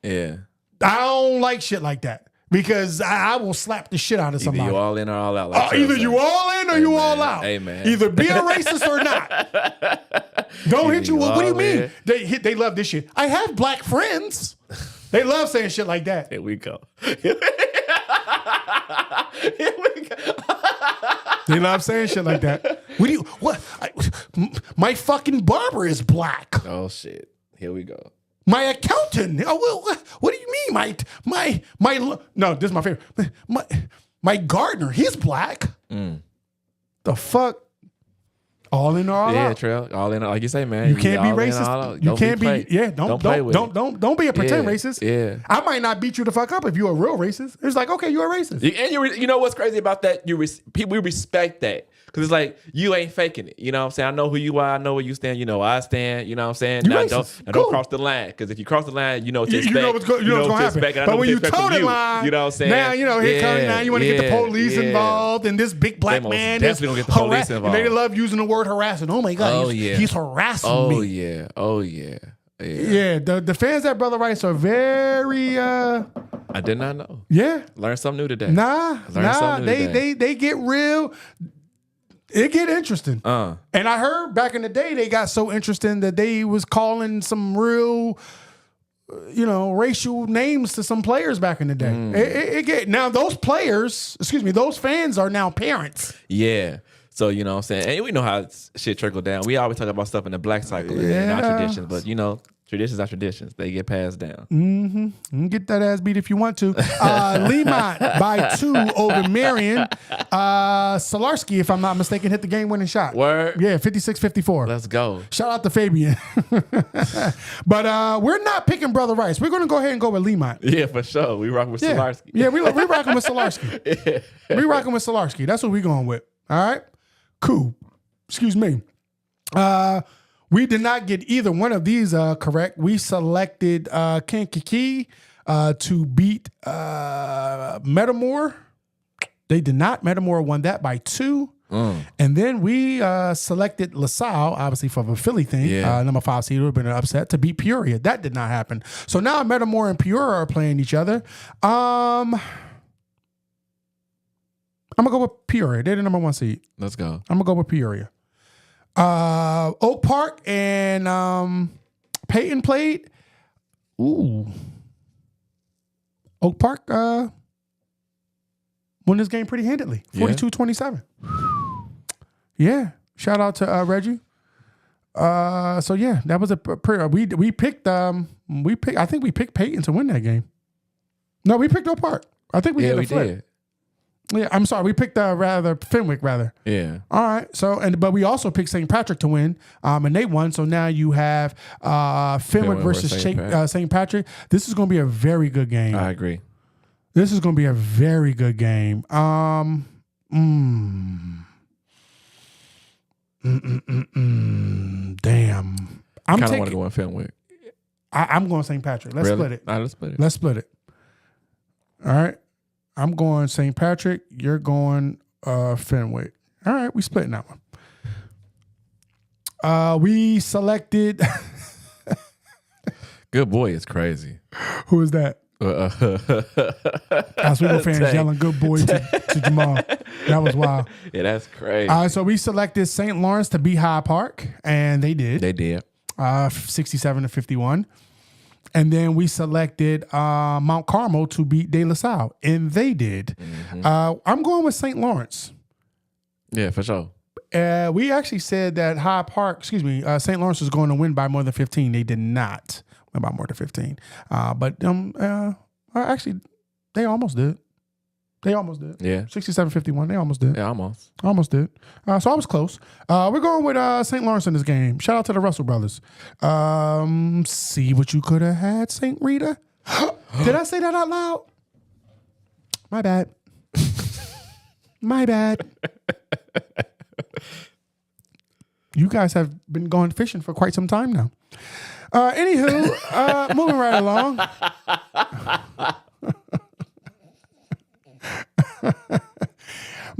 Speaker 2: Yeah.
Speaker 1: I don't like shit like that because I will slap the shit out of somebody.
Speaker 2: Either you all in or all out. Like
Speaker 1: either you all in or you all out.
Speaker 2: Amen.
Speaker 1: Either be a racist or not. Don't hit you. What do you mean? They love this shit. I have black friends. They love saying shit like that.
Speaker 2: Here we go.
Speaker 1: They love saying shit like that. My fucking barber is black.
Speaker 2: Oh shit. Here we go.
Speaker 1: My accountant. What do you mean? No, this is my favorite. My gardener. He's black. The fuck? All in or all out?
Speaker 2: Yeah, Trail. All in, like you say, man.
Speaker 1: You can't be racist. You can't be. Yeah, don't be a pretend racist.
Speaker 2: Yeah,
Speaker 1: I might not beat you the fuck up if you're a real racist. It's like, okay, you're a racist.
Speaker 2: And you know what's crazy about that? We respect that. Because it's like, you ain't faking it. You know what I'm saying? I know who you are. I know where you stand. You know where I stand. You know what I'm saying?
Speaker 1: Now, don't
Speaker 2: cross the line. Because if you cross the line, you know what to expect.
Speaker 1: You know what's going to happen. But when you toe the line,
Speaker 2: you know what I'm saying?
Speaker 1: Now, now you want to get the police involved, and this big black man is
Speaker 2: definitely going to get the police involved.
Speaker 1: And they love using the word harassing. Oh, my God. He's harassing me.
Speaker 2: Oh, yeah.
Speaker 1: Yeah, the fans at Brother Rice are very...
Speaker 2: I did not know.
Speaker 1: Yeah.
Speaker 2: Learned something new today.
Speaker 1: They get real... It get interesting. And I heard back in the day they got so interesting that they was calling some real, racial names to some players back in the day. Now those fans are now parents.
Speaker 2: Yeah. So, you know what I'm saying? And we know how shit trickle down. We always talk about stuff in the black cycle and our traditions, but you know, traditions are traditions. They get passed down.
Speaker 1: You can get that ass beat if you want to. Lemont by 2 over Marion. Solarski, if I'm not mistaken, hit the game-winning shot.
Speaker 2: Word?
Speaker 1: Yeah, 56-54.
Speaker 2: Let's go.
Speaker 1: Shout out to Fabian. But we're not picking Brother Rice. We're going to go ahead and go with Lemont.
Speaker 2: Yeah, for sure. We rocking with Solarski.
Speaker 1: Yeah, we rocking with Solarski. We rocking with Solarski. That's what we going with. All right? Cool. Excuse me. We did not get either one of these correct. We selected Kankakee to beat Metamore. They did not. Metamore won that by 2. And then we selected LaSalle, obviously for the Philly thing. Number 5 seed would have been an upset to beat Peoria. That did not happen. So now Metamore and Peoria are playing each other. I'm going to go with Peoria. They're the number 1 seed.
Speaker 2: Let's go.
Speaker 1: I'm going to go with Peoria. Oak Park and Peyton played. Ooh. Oak Park won this game pretty handedly. 42-27. Yeah. Shout out to Reggie. So yeah, that was a pretty we picked I think we picked Peyton to win that game. No, we picked Oak Park. I think we did.
Speaker 2: We did.
Speaker 1: Yeah, I'm sorry. We picked Fenwick rather.
Speaker 2: Yeah.
Speaker 1: All right. So but we also picked St. Patrick to win, and they won. So now you have Fenwick versus St. Patrick. This is going to be a very good game.
Speaker 2: I agree.
Speaker 1: This is going to be a very good game. Damn.
Speaker 2: I kind of want to go on Fenwick.
Speaker 1: I'm going St. Patrick. Let's split it.
Speaker 2: All right, let's split it.
Speaker 1: Let's split it. All right. I'm going St. Patrick. You're going Fenwick. All right, we splitting that one. We selected.
Speaker 2: Good boy is crazy.
Speaker 1: Who is that? Oswego fans yelling "Good boy" to Jamal. That was wild.
Speaker 2: Yeah, that's crazy.
Speaker 1: So we selected St. Lawrence to beat Hyde Park, and they did.
Speaker 2: They did.
Speaker 1: 67-51. And then we selected Mount Carmel to beat De La Salle, and they did. I'm going with St. Lawrence.
Speaker 2: Yeah, for sure.
Speaker 1: We actually said that St. Lawrence was going to win by more than 15. They did not win by more than 15. But actually, they almost did. They almost did.
Speaker 2: Yeah.
Speaker 1: 67-51. They almost did.
Speaker 2: Yeah, almost.
Speaker 1: Almost did. So I was close. We're going with St. Lawrence in this game. Shout out to the Russell brothers. See what you could have had, St. Rita. Did I say that out loud? My bad. My bad. You guys have been going fishing for quite some time now. Anywho, moving right along.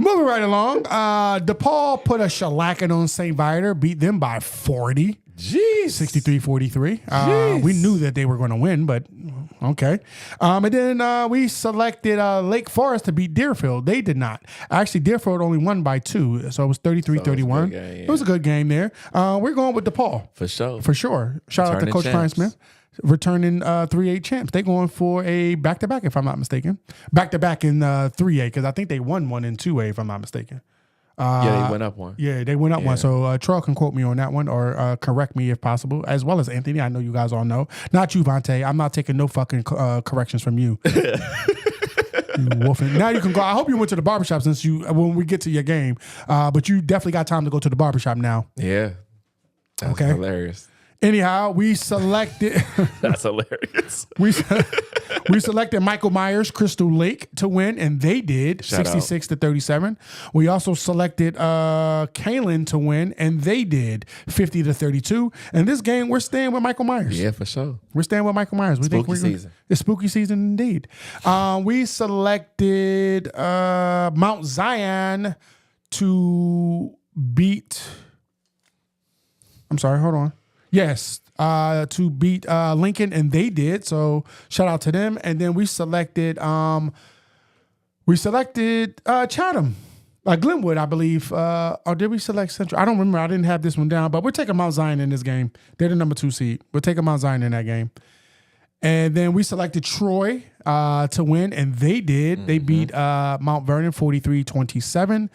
Speaker 1: Moving right along, DePaul put a shellacking on St. Viator, beat them by 40.
Speaker 2: Jeez.
Speaker 1: 63-43. We knew that they were going to win, but okay. And then we selected Lake Forest to beat Deerfield. They did not. Actually, Deerfield only won by 2, so it was 33-31. It was a good game there. We're going with DePaul.
Speaker 2: For sure.
Speaker 1: For sure. Shout out to Coach Brian Smith. Returning 3A champs. They're going for a back-to-back, if I'm not mistaken. Back-to-back in 3A, because I think they won one in 2A, if I'm not mistaken.
Speaker 2: Yeah, they went up one.
Speaker 1: Yeah, they went up one. So Troy can quote me on that one or correct me if possible, as well as Anthony. I know you guys all know. Not you, Vontae. I'm not taking no fucking corrections from you. You wolfing. Now you can go. I hope you went to the barbershop since when we get to your game. But you definitely got time to go to the barbershop now.
Speaker 2: Yeah. That's hilarious.
Speaker 1: Anyhow, we selected.
Speaker 2: That's hilarious.
Speaker 1: We selected Michael Myers, Crystal Lake to win, and they did 66-37. We also selected Kalen to win, and they did 50-32. And this game, we're staying with Michael Myers.
Speaker 2: Yeah, for sure.
Speaker 1: We're staying with Michael Myers.
Speaker 2: Spooky season.
Speaker 1: It's spooky season indeed. We selected Mount Zion to beat. I'm sorry. Hold on. Yes, to beat Lincoln, and they did. So shout out to them. And then we selected Chatham, Glenwood, I believe. Or did we select Central? I don't remember. I didn't have this one down, but we're taking Mount Zion in this game. They're the number 2 seed. We're taking Mount Zion in that game. And then we selected Troy to win, and they did. They beat Mount Vernon 43-27.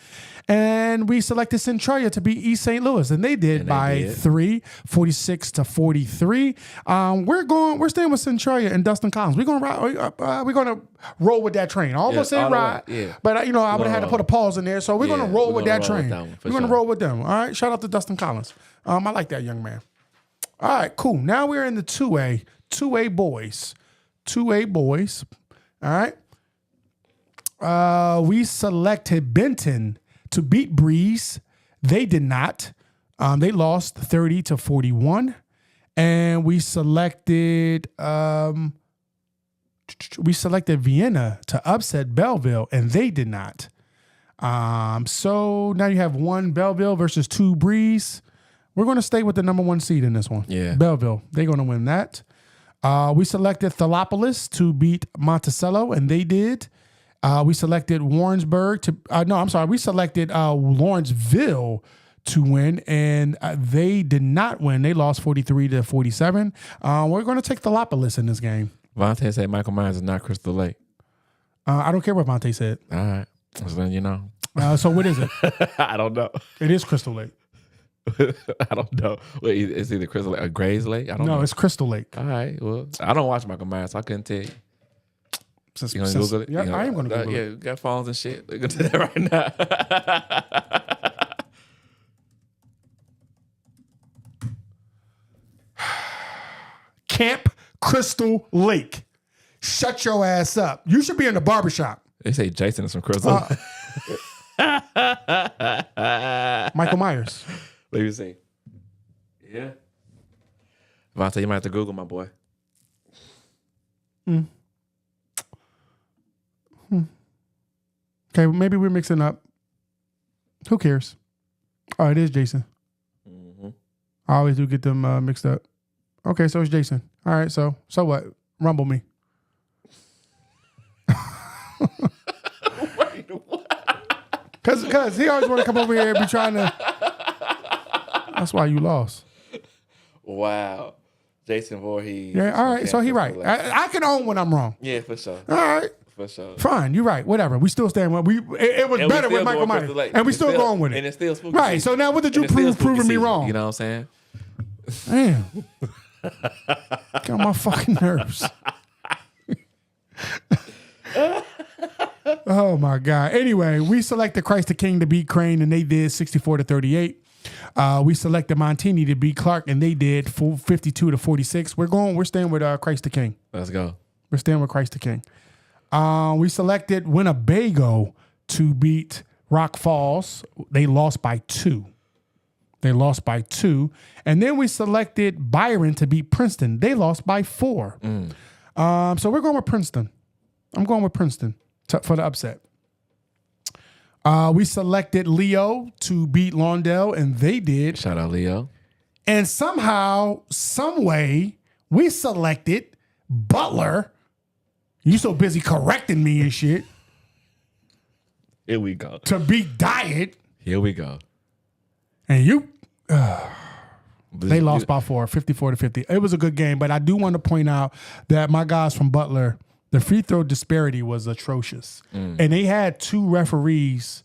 Speaker 1: And we selected Centralia to beat East St. Louis, and they did by 3, 46-43. We're staying with Centralia and Dustin Collins. We're gonna roll with that train. I almost said ride, but I would have had to put a pause in there. So we're gonna roll with that train. We're gonna roll with them. All right. Shout out to Dustin Collins. I like that young man. All right, cool. Now we're in the 2A boys. 2A boys. All right. We selected Benton to beat Breeze. They did not. They lost 30-41. And we selected Vienna to upset Belleville, and they did not. So now you have 1 Belleville versus 2 Breeze. We're going to stay with the number 1 seed in this one.
Speaker 2: Yeah.
Speaker 1: Belleville. They're going to win that. We selected Thalopolis to beat Monticello, and they did. We selected Warrensburg to we selected Lawrenceville to win, and they did not win. They lost 43-47. We're going to take Thalopolis in this game.
Speaker 2: Vontae said Michael Myers is not Crystal Lake.
Speaker 1: I don't care what Vontae said.
Speaker 2: All right. So then you know.
Speaker 1: So what is it?
Speaker 2: I don't know.
Speaker 1: It is Crystal Lake.
Speaker 2: I don't know. Wait, it's either Crystal Lake or Gray's Lake? I don't know.
Speaker 1: No, it's Crystal Lake.
Speaker 2: All right. Well, I don't watch Michael Myers, so I couldn't tell you. You gonna Google it?
Speaker 1: Yeah, I am going to Google it.
Speaker 2: Yeah, we got phones and shit. We're going to do that right now.
Speaker 1: Camp Crystal Lake. Shut your ass up. You should be in the barbershop.
Speaker 2: They say Jason is from Crystal.
Speaker 1: Michael Myers.
Speaker 2: Let me see. Yeah. Vontae, you might have to Google my boy.
Speaker 1: Okay, maybe we're mixing up. Who cares? Oh, it is Jason. Mm-hmm. I always do get them mixed up. Okay, so it's Jason. All right, so what? Rumble me.
Speaker 2: Wait, what?
Speaker 1: Because he always want to come over here and be trying to. That's why you lost.
Speaker 2: Wow. Jason Voorhees.
Speaker 1: Yeah, all right, so he right. I can own when I'm wrong.
Speaker 2: Yeah, for sure.
Speaker 1: All right.
Speaker 2: For sure.
Speaker 1: Fine, you're right. Whatever. We still stand with it was better with Michael Myers. And we still going with it.
Speaker 2: And it's still spooky.
Speaker 1: Right. So now what did you prove proving me wrong?
Speaker 2: You know what I'm saying?
Speaker 1: Damn. Get on my fucking nerves. Oh my God. Anyway, we selected Christ the King to beat Crane, and they did 64-38. We selected Montini to beat Clark, and they did 52-46. We're staying with Christ the King.
Speaker 2: Let's go.
Speaker 1: We're staying with Christ the King. We selected Winnebago to beat Rock Falls. They lost by 2. And then we selected Byron to beat Princeton. They lost by 4. So we're going with Princeton. I'm going with Princeton for the upset. We selected Leo to beat Lawndale, and they did.
Speaker 2: Shout out Leo.
Speaker 1: And somehow, some way, we selected Butler. You so busy correcting me and shit.
Speaker 2: Here we go.
Speaker 1: To beat Diet.
Speaker 2: Here we go.
Speaker 1: And you... they lost by 4, 54-50. It was a good game, but I do want to point out that my guys from Butler, the free throw disparity was atrocious. And they had 2 referees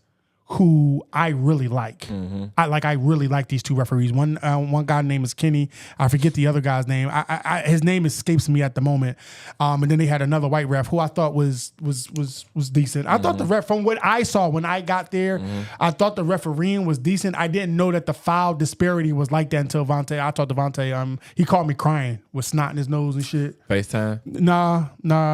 Speaker 1: who I really like. Mm-hmm. I really like these 2 referees. One guy name is Kenny. I forget the other guy's name. His name escapes me at the moment. And then they had another white ref who I thought was decent. I thought the ref, from what I saw when I got there, I thought the refereeing was decent. I didn't know that the foul disparity was like that until Vontae. I talked to Vontae. He called me crying with snot in his nose and shit.
Speaker 2: FaceTime?
Speaker 1: Nah.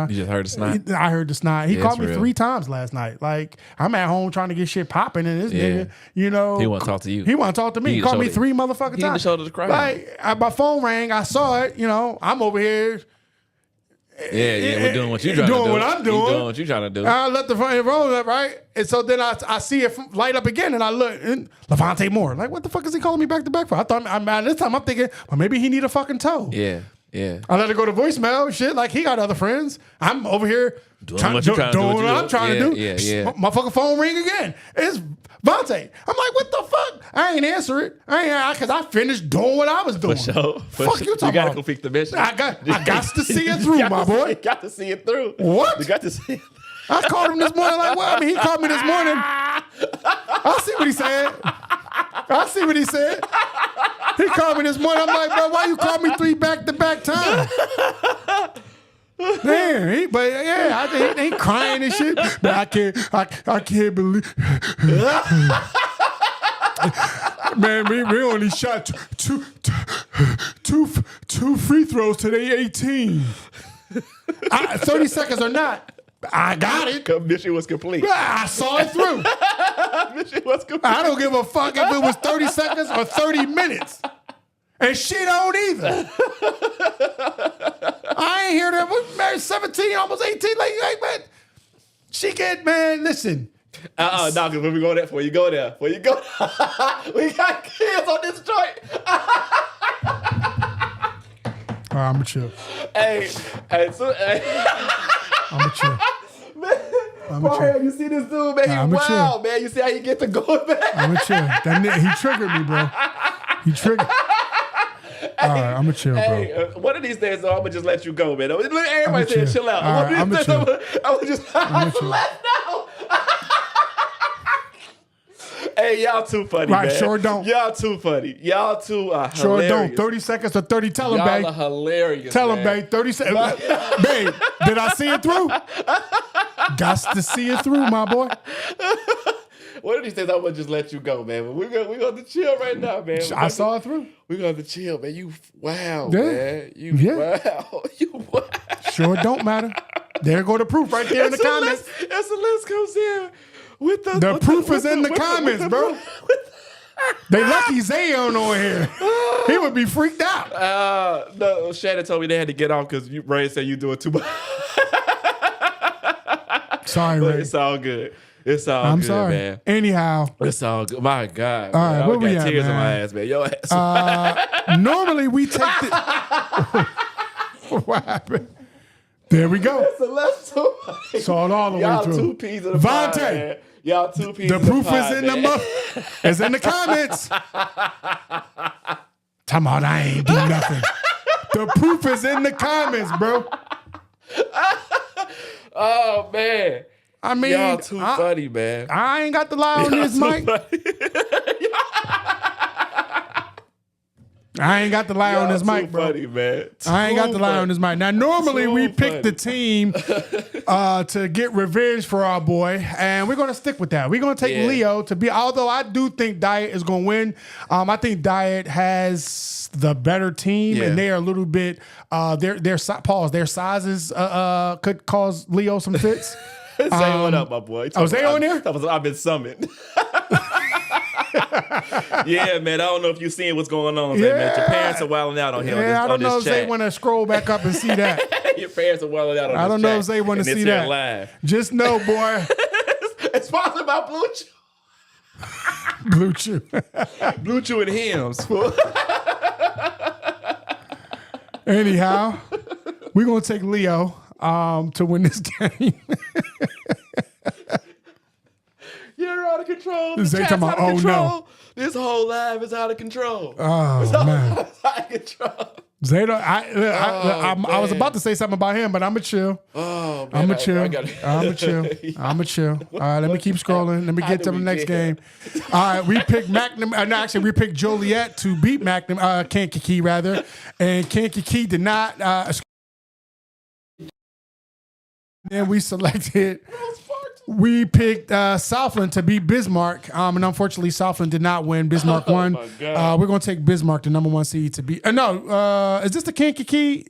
Speaker 2: You just heard the snot?
Speaker 1: I heard the snot. He called me 3 times last night. Like, I'm at home trying to get shit popping, and this nigga, you know.
Speaker 2: He want to talk to you.
Speaker 1: He want to talk to me. He called me 3 motherfucking times.
Speaker 2: He in the shoulder to cry.
Speaker 1: Like, my phone rang. I saw it. You know, I'm over here.
Speaker 2: Yeah, we're doing what you trying to do.
Speaker 1: Doing what I'm doing.
Speaker 2: You doing what you trying to do.
Speaker 1: I let the phone roll up, right? And so then I see it light up again, and I look, and Levante Moore. Like, what the fuck is he calling me back to back for? I thought, this time I'm thinking, well, maybe he need a fucking toe.
Speaker 2: Yeah. Yeah.
Speaker 1: I let it go to voicemail. Shit, like he got other friends. I'm over here doing what I'm trying to do.
Speaker 2: Yeah.
Speaker 1: My fucking phone ring again. It's Vontae. I'm like, what the fuck? I ain't answer it. Because I finished doing what I was doing.
Speaker 2: For sure.
Speaker 1: Fuck you talking about?
Speaker 2: You gotta complete the mission.
Speaker 1: I got to see it through, my boy.
Speaker 2: You got to see it through.
Speaker 1: What?
Speaker 2: You got to see it.
Speaker 1: I called him this morning. Like, well, I mean, he called me this morning. I see what he said. He called me this morning. I'm like, bro, why you call me 3 back-to-back times? Damn, but yeah, he ain't crying and shit. But I can't believe. Man, we only shot two free throws today, 18. 30 seconds or not. I got it.
Speaker 2: Mission was complete.
Speaker 1: I saw it through.
Speaker 2: Mission was complete.
Speaker 1: I don't give a fuck if it was 30 seconds or 30 minutes. And she don't either. I ain't hear that. We're married 17, almost 18. Like, man, she get, man, listen.
Speaker 2: No, because when we go there, before you go there, we got kids on this joint.
Speaker 1: All right, I'm going to chill.
Speaker 2: Hey.
Speaker 1: I'm going to chill.
Speaker 2: Man, you see this dude, man? He's wild, man. You see how he gets to going back?
Speaker 1: I'm going to chill. He triggered me, bro. He triggered. All right, I'm going to chill, bro.
Speaker 2: Hey, one of these days, though, I'm going to just let you go, man. Everybody say chill out.
Speaker 1: All right, I'm going to chill.
Speaker 2: I'm going to just let go. Hey, y'all too funny, man.
Speaker 1: Sure don't.
Speaker 2: Y'all too funny. Y'all too hilarious.
Speaker 1: Sure don't. 30 seconds or 30. Tell him, babe.
Speaker 2: Y'all are hilarious,
Speaker 1: Tell him, babe. 30 seconds. Babe, did I see it through? Got to see it through, my boy.
Speaker 2: One of these days, I'm going to just let you go, man. But we're going to chill right now, man.
Speaker 1: I saw it through.
Speaker 2: We're going to chill, man. You wow,
Speaker 1: yeah.
Speaker 2: man. Wow. You wow.
Speaker 1: Sure don't matter. There go the proof right there in the comments.
Speaker 2: As the list comes in.
Speaker 1: The proof is in the comments, bro. They lucky Zay on here. He would be freaked out.
Speaker 2: No, Shannon told me they had to get off because Ray said you doing too much.
Speaker 1: Sorry,
Speaker 2: but
Speaker 1: Ray.
Speaker 2: it's all good. It's all
Speaker 1: I'm
Speaker 2: good,
Speaker 1: sorry.
Speaker 2: man.
Speaker 1: Anyhow.
Speaker 2: It's all good. My God.
Speaker 1: All right,
Speaker 2: man.
Speaker 1: where we at,
Speaker 2: tears
Speaker 1: man?
Speaker 2: in my ass, man. Your ass.
Speaker 1: Normally we take the... What happened? There we go.
Speaker 2: It's a left two.
Speaker 1: Saw it all the way through.
Speaker 2: Y'all 2 P's in the
Speaker 1: Vontae.
Speaker 2: pod, man. Y'all 2 P's
Speaker 1: The
Speaker 2: in the
Speaker 1: proof
Speaker 2: pod,
Speaker 1: is in
Speaker 2: man.
Speaker 1: it's in the comments. Talking about I ain't do nothing. The proof is in the comments, bro.
Speaker 2: Oh, man.
Speaker 1: I mean,
Speaker 2: y'all too funny, man.
Speaker 1: I ain't got the lie on this mic. I ain't got the lie on this mic, bro.
Speaker 2: Funny, man.
Speaker 1: I ain't got the lie on this mic. Now, normally we pick the team to get revenge for our boy, and we're going to stick with that. We're going to take Leo to be, although I do think Diet is going to win. I think Diet has the better team, and they are a little bit, their sizes could cause Leo some fits.
Speaker 2: Say what up, my boy.
Speaker 1: Zay on there?
Speaker 2: I've been summoned. Yeah, man. I don't know if you're seeing what's going on, man. Your parents are wilding out on here.
Speaker 1: Yeah, I don't know if
Speaker 2: chat.
Speaker 1: Zay want to scroll back up and see that.
Speaker 2: Your parents are wilding out on this
Speaker 1: I don't know if Zay want to see that.
Speaker 2: Live.
Speaker 1: Just know, boy.
Speaker 2: It's sponsored by Blue Chew.
Speaker 1: Blue Chew.
Speaker 2: Blue Chew and Hims.
Speaker 1: Anyhow, we're going to take Leo to win this game.
Speaker 2: You're out of control.
Speaker 1: Zay talking about, oh no.
Speaker 2: This whole live is out of control.
Speaker 1: Oh, man.
Speaker 2: It's out of control.
Speaker 1: Zay, I was about to say something about him, but I'm going to chill.
Speaker 2: Oh, man.
Speaker 1: I'm going to chill. I'm going to chill. All right, let me keep scrolling. Let me get to the next game. All right, we picked we picked Joliet to beat Kankakee, rather. And Kankakee did not. Then we selected... We picked Southland to beat Bismarck, and unfortunately, Southland did not win. Bismarck won.
Speaker 2: My God.
Speaker 1: We're going to take Bismarck, the number 1 seed, to beat. Is this the Kankakee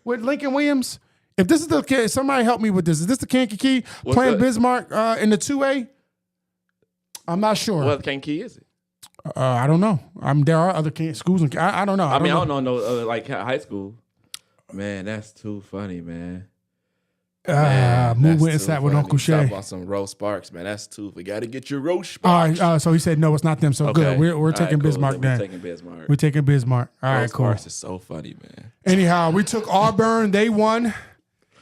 Speaker 1: with Lincoln Williams? If this is the case, somebody help me with this. Is this the Kankakee playing Bismarck in the 2A? I'm not sure.
Speaker 2: What Kankakee is it?
Speaker 1: I don't know. There are other schools. I don't know.
Speaker 2: I don't know like high school. Man, that's too funny, man.
Speaker 1: Moon went and sat with Uncle Shay.
Speaker 2: Talk about some Rose Sparks, man. That's two. We got to get your Rose Sparks.
Speaker 1: All right. So he said no, it's not them. So
Speaker 2: Okay.
Speaker 1: good. We're taking Bismarck then.
Speaker 2: We're taking Bismarck.
Speaker 1: We're taking Bismarck. All right, cool.
Speaker 2: Sparks is so funny, man.
Speaker 1: Anyhow, we took Auburn. They won.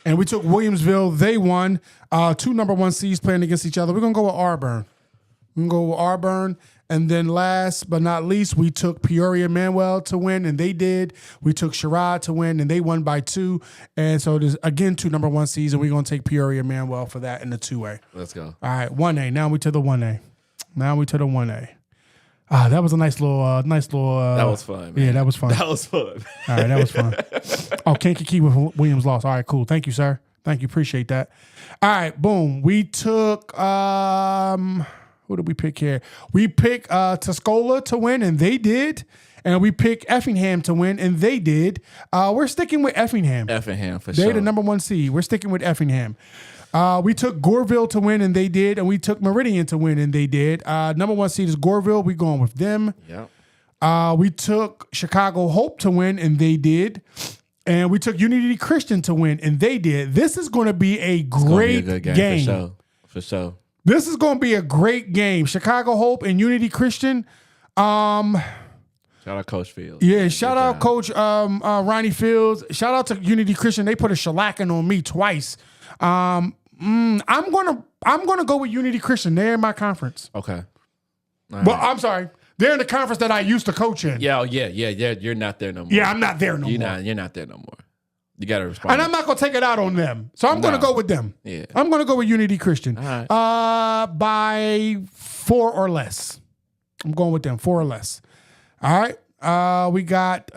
Speaker 1: And we took Williamsville. They won. 2 number 1 seeds playing against each other. We're going to go with Auburn. And then last but not least, we took Peoria Manuel to win, and they did. We took Sherrod to win, and they won by 2. And so there's, again, 2 number 1 seeds, and we're going to take Peoria Manuel for that in the 2A.
Speaker 2: Let's go.
Speaker 1: All right, 1A. Now we to the 1A. That was a nice little.
Speaker 2: That was fun, man.
Speaker 1: Yeah, that was fun.
Speaker 2: That was fun.
Speaker 1: All right, that was fun. Oh, Kankakee with Williams lost. All right, cool. Thank you, sir. Thank you. Appreciate that. All right, boom. We took who did we pick here? We picked Tuscola to win, and they did. And we picked Effingham to win, and they did. We're sticking with Effingham.
Speaker 2: Effingham, for sure.
Speaker 1: They're the number 1 seed. We're sticking with Effingham. We took Goreville to win, and they did. And we took Meridian to win, and they did. Number 1 seed is Goreville. We're going with them.
Speaker 2: Yep.
Speaker 1: We took Chicago Hope to win, and they did. And we took Unity Christian to win, and they did. This is going to be a great game.
Speaker 2: For sure.
Speaker 1: This is going to be a great game. Chicago Hope and Unity Christian.
Speaker 2: Shout out Coach Fields.
Speaker 1: Yeah, shout out Coach Ronnie Fields. Shout out to Unity Christian. They put a shellacking on me twice. I'm gonna go with Unity Christian. They're in my conference.
Speaker 2: Okay.
Speaker 1: Well, I'm sorry. They're in the conference that I used to coach in.
Speaker 2: Yeah. You're not there no more.
Speaker 1: Yeah, I'm not there no more.
Speaker 2: You're not there no more. You got to respond.
Speaker 1: And I'm not gonna take it out on them. So I'm gonna go with them.
Speaker 2: Yeah.
Speaker 1: I'm gonna go with Unity Christian.
Speaker 2: All right.
Speaker 1: By 4 or less. I'm going with them, 4 or less. All right. We got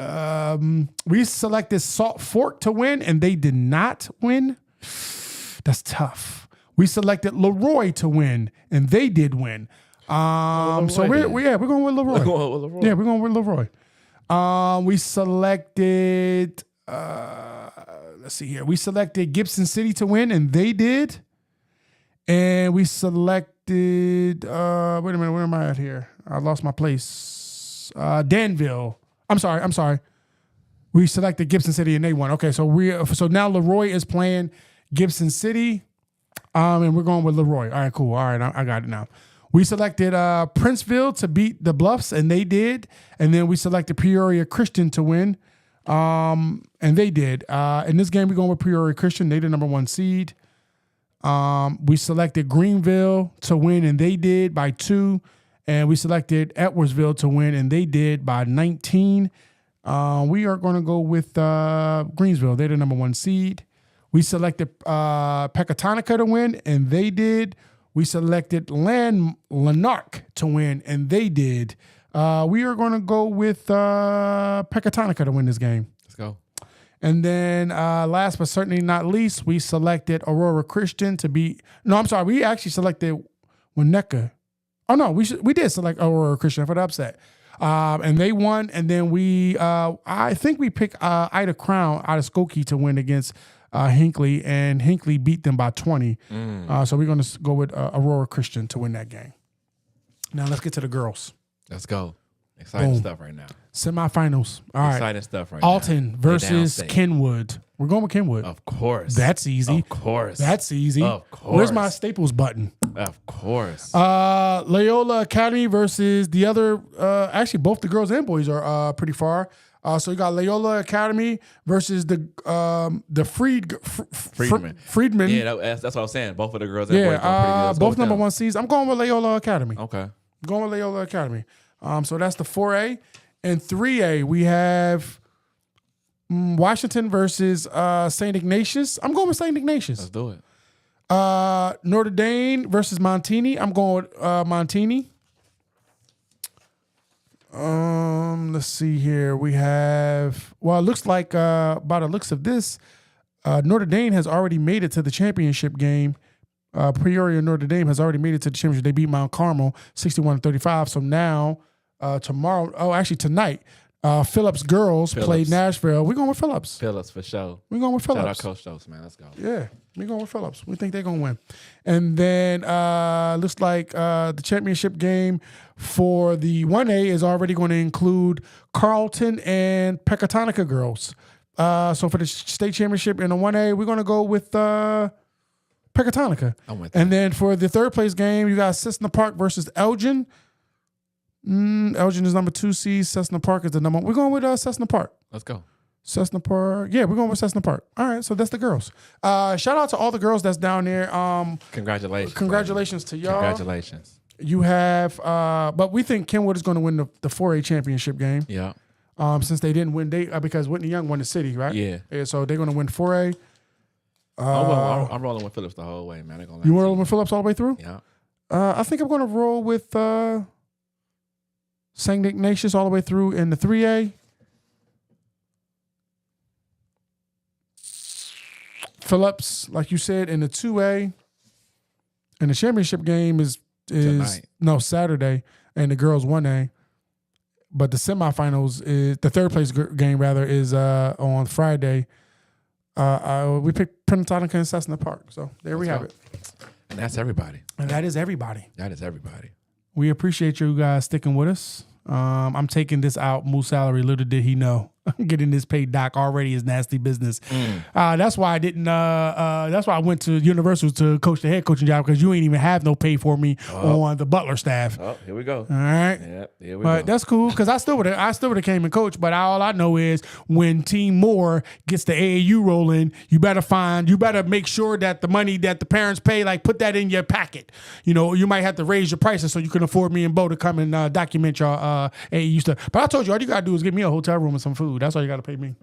Speaker 1: we selected Salt Fork to win, and they did not win. That's tough. We selected Leroy to win, and they did win. So we're going with Leroy. Yeah, we're going with Leroy. We selected let's see here. We selected Gibson City to win, and they did. And we selected wait a minute, where am I at here? I lost my place. Danville. I'm sorry. We selected Gibson City, and they won. Okay, so now Leroy is playing Gibson City, and we're going with Leroy. All right, cool. All right, I got it now. We selected Princeville to beat the Bluffs, and they did. And then we selected Peoria Christian to win, and they did. In this game, we're going with Peoria Christian. They the number 1 seed. We selected Greenville to win, and they did by 2. And we selected Edwardsville to win, and they did by 19. We are going to go with Greensville. They're the number 1 seed. We selected Pecatonica to win, and they did. We selected Lanark to win, and they did. We are going to go with Pecatonica to win this game.
Speaker 2: Let's go.
Speaker 1: And then last but certainly not least, we selected Aurora Christian to beat. No, I'm sorry. We actually selected Winnetka. Oh, no, we did select Aurora Christian for the upset. And they won. And then I think we picked Ida Crown out of Skokie to win against Hinckley, and Hinckley beat them by 20. So we're going to go with Aurora Christian to win that game. Now let's get to the girls.
Speaker 2: Let's go. Exciting stuff right now.
Speaker 1: Semifinals. All right.
Speaker 2: Exciting stuff right now.
Speaker 1: Alton versus Kenwood. We're going with Kenwood.
Speaker 2: Of course.
Speaker 1: That's easy.
Speaker 2: Of course.
Speaker 1: That's easy.
Speaker 2: Of course.
Speaker 1: Where's my Staples button?
Speaker 2: Of course.
Speaker 1: Loyola Academy versus the other. Actually, both the girls and boys are pretty far. So you got Loyola Academy versus the Freedmen.
Speaker 2: Yeah, that's what I was saying. Both of the girls and boys are pretty good.
Speaker 1: Both number 1 seeds. I'm going with Loyola Academy.
Speaker 2: Okay.
Speaker 1: I'm going with Loyola Academy. So that's the 4A. And 3A, we have Washington versus St. Ignatius. I'm going with St. Ignatius.
Speaker 2: Let's do it.
Speaker 1: Notre Dame versus Montini. I'm going with Montini. Let's see here. We have, well, it looks like by the looks of this, Notre Dame has already made it to the championship game. Peoria Notre Dame has already made it to the championship. They beat Mount Carmel 61-35. So now, tonight, Phillips girls played Nashville. We're going with Phillips.
Speaker 2: Phillips for sure.
Speaker 1: We're going with Phillips.
Speaker 2: Shout out Coach Stokes, man. Let's go.
Speaker 1: Yeah, we're going with Phillips. We think they're going to win. And then looks like the championship game for the 1A is already going to include Carlton and Pecatonica girls. So for the state championship in the 1A, we're gonna go with Pecatonica. And then for the third place game, you got Cessna Park versus Elgin. Elgin is number 2 seed. Cessna Park is the number 1. We're going with Cessna Park.
Speaker 2: Let's go.
Speaker 1: Cessna Park. Yeah, we're going with Cessna Park. All right, so that's the girls. Shout out to all the girls that's down there.
Speaker 2: Congratulations.
Speaker 1: Congratulations to y'all.
Speaker 2: Congratulations.
Speaker 1: You have, but we think Kenwood is going to win the 4A championship game.
Speaker 2: Yeah.
Speaker 1: Since they didn't win, because Whitney Young won the city, right?
Speaker 2: Yeah.
Speaker 1: So they're going to win 4A.
Speaker 2: I'm rolling with Phillips the whole way, man.
Speaker 1: You rolling with Phillips all the way through?
Speaker 2: Yeah.
Speaker 1: I think I'm going to roll with St. Ignatius all the way through in the 3A. Phillips, like you said, in the 2A. And the championship game is Saturday, and the girls 1A. But the semifinals is the third place game is on Friday. We picked Pecatonica and Cessna Park. So there we have it.
Speaker 2: And that's everybody.
Speaker 1: And that is everybody.
Speaker 2: That is everybody.
Speaker 1: We appreciate you guys sticking with us. I'm taking this out, Moose salary. Little did he know. Getting this paid doc already is nasty business. That's why I didn't. That's why I went to Universal to coach the head coaching job, because you ain't even have no pay for me on the Butler staff.
Speaker 2: Oh, here we go.
Speaker 1: All right.
Speaker 2: Yep, here we
Speaker 1: but
Speaker 2: go.
Speaker 1: That's cool, because I still would have came and coached. But all I know is when Team Moore gets the AAU rolling, you better make sure that the money that the parents pay, like, put that in your packet. You know, you might have to raise your prices so you can afford me and Bo to come and document your AAU stuff. But I told you, all you gotta do is give me a hotel room and some food. That's all you got to pay me.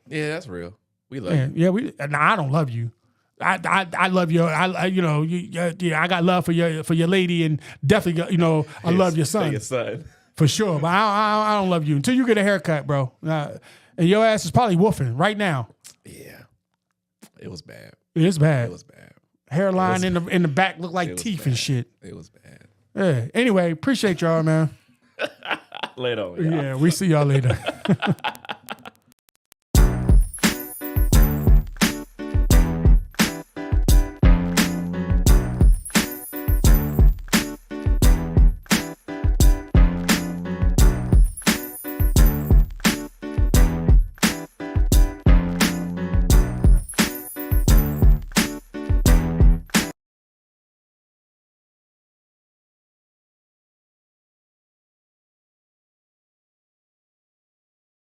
Speaker 2: Yeah, that's real. We love you.
Speaker 1: Yeah, I don't love you. I love you. I got love for your lady, and definitely, I love your son.
Speaker 2: Your son.
Speaker 1: For sure. But I don't love you until you get a haircut, bro. And your ass is probably woofing right now.
Speaker 2: Yeah. It was bad.
Speaker 1: It's bad.
Speaker 2: It was bad.
Speaker 1: Hairline in the back look like teeth
Speaker 2: bad.
Speaker 1: And shit.
Speaker 2: It was bad.
Speaker 1: Yeah. Anyway, appreciate y'all, man.
Speaker 2: Later on, y'all.
Speaker 1: Yeah, we see y'all later.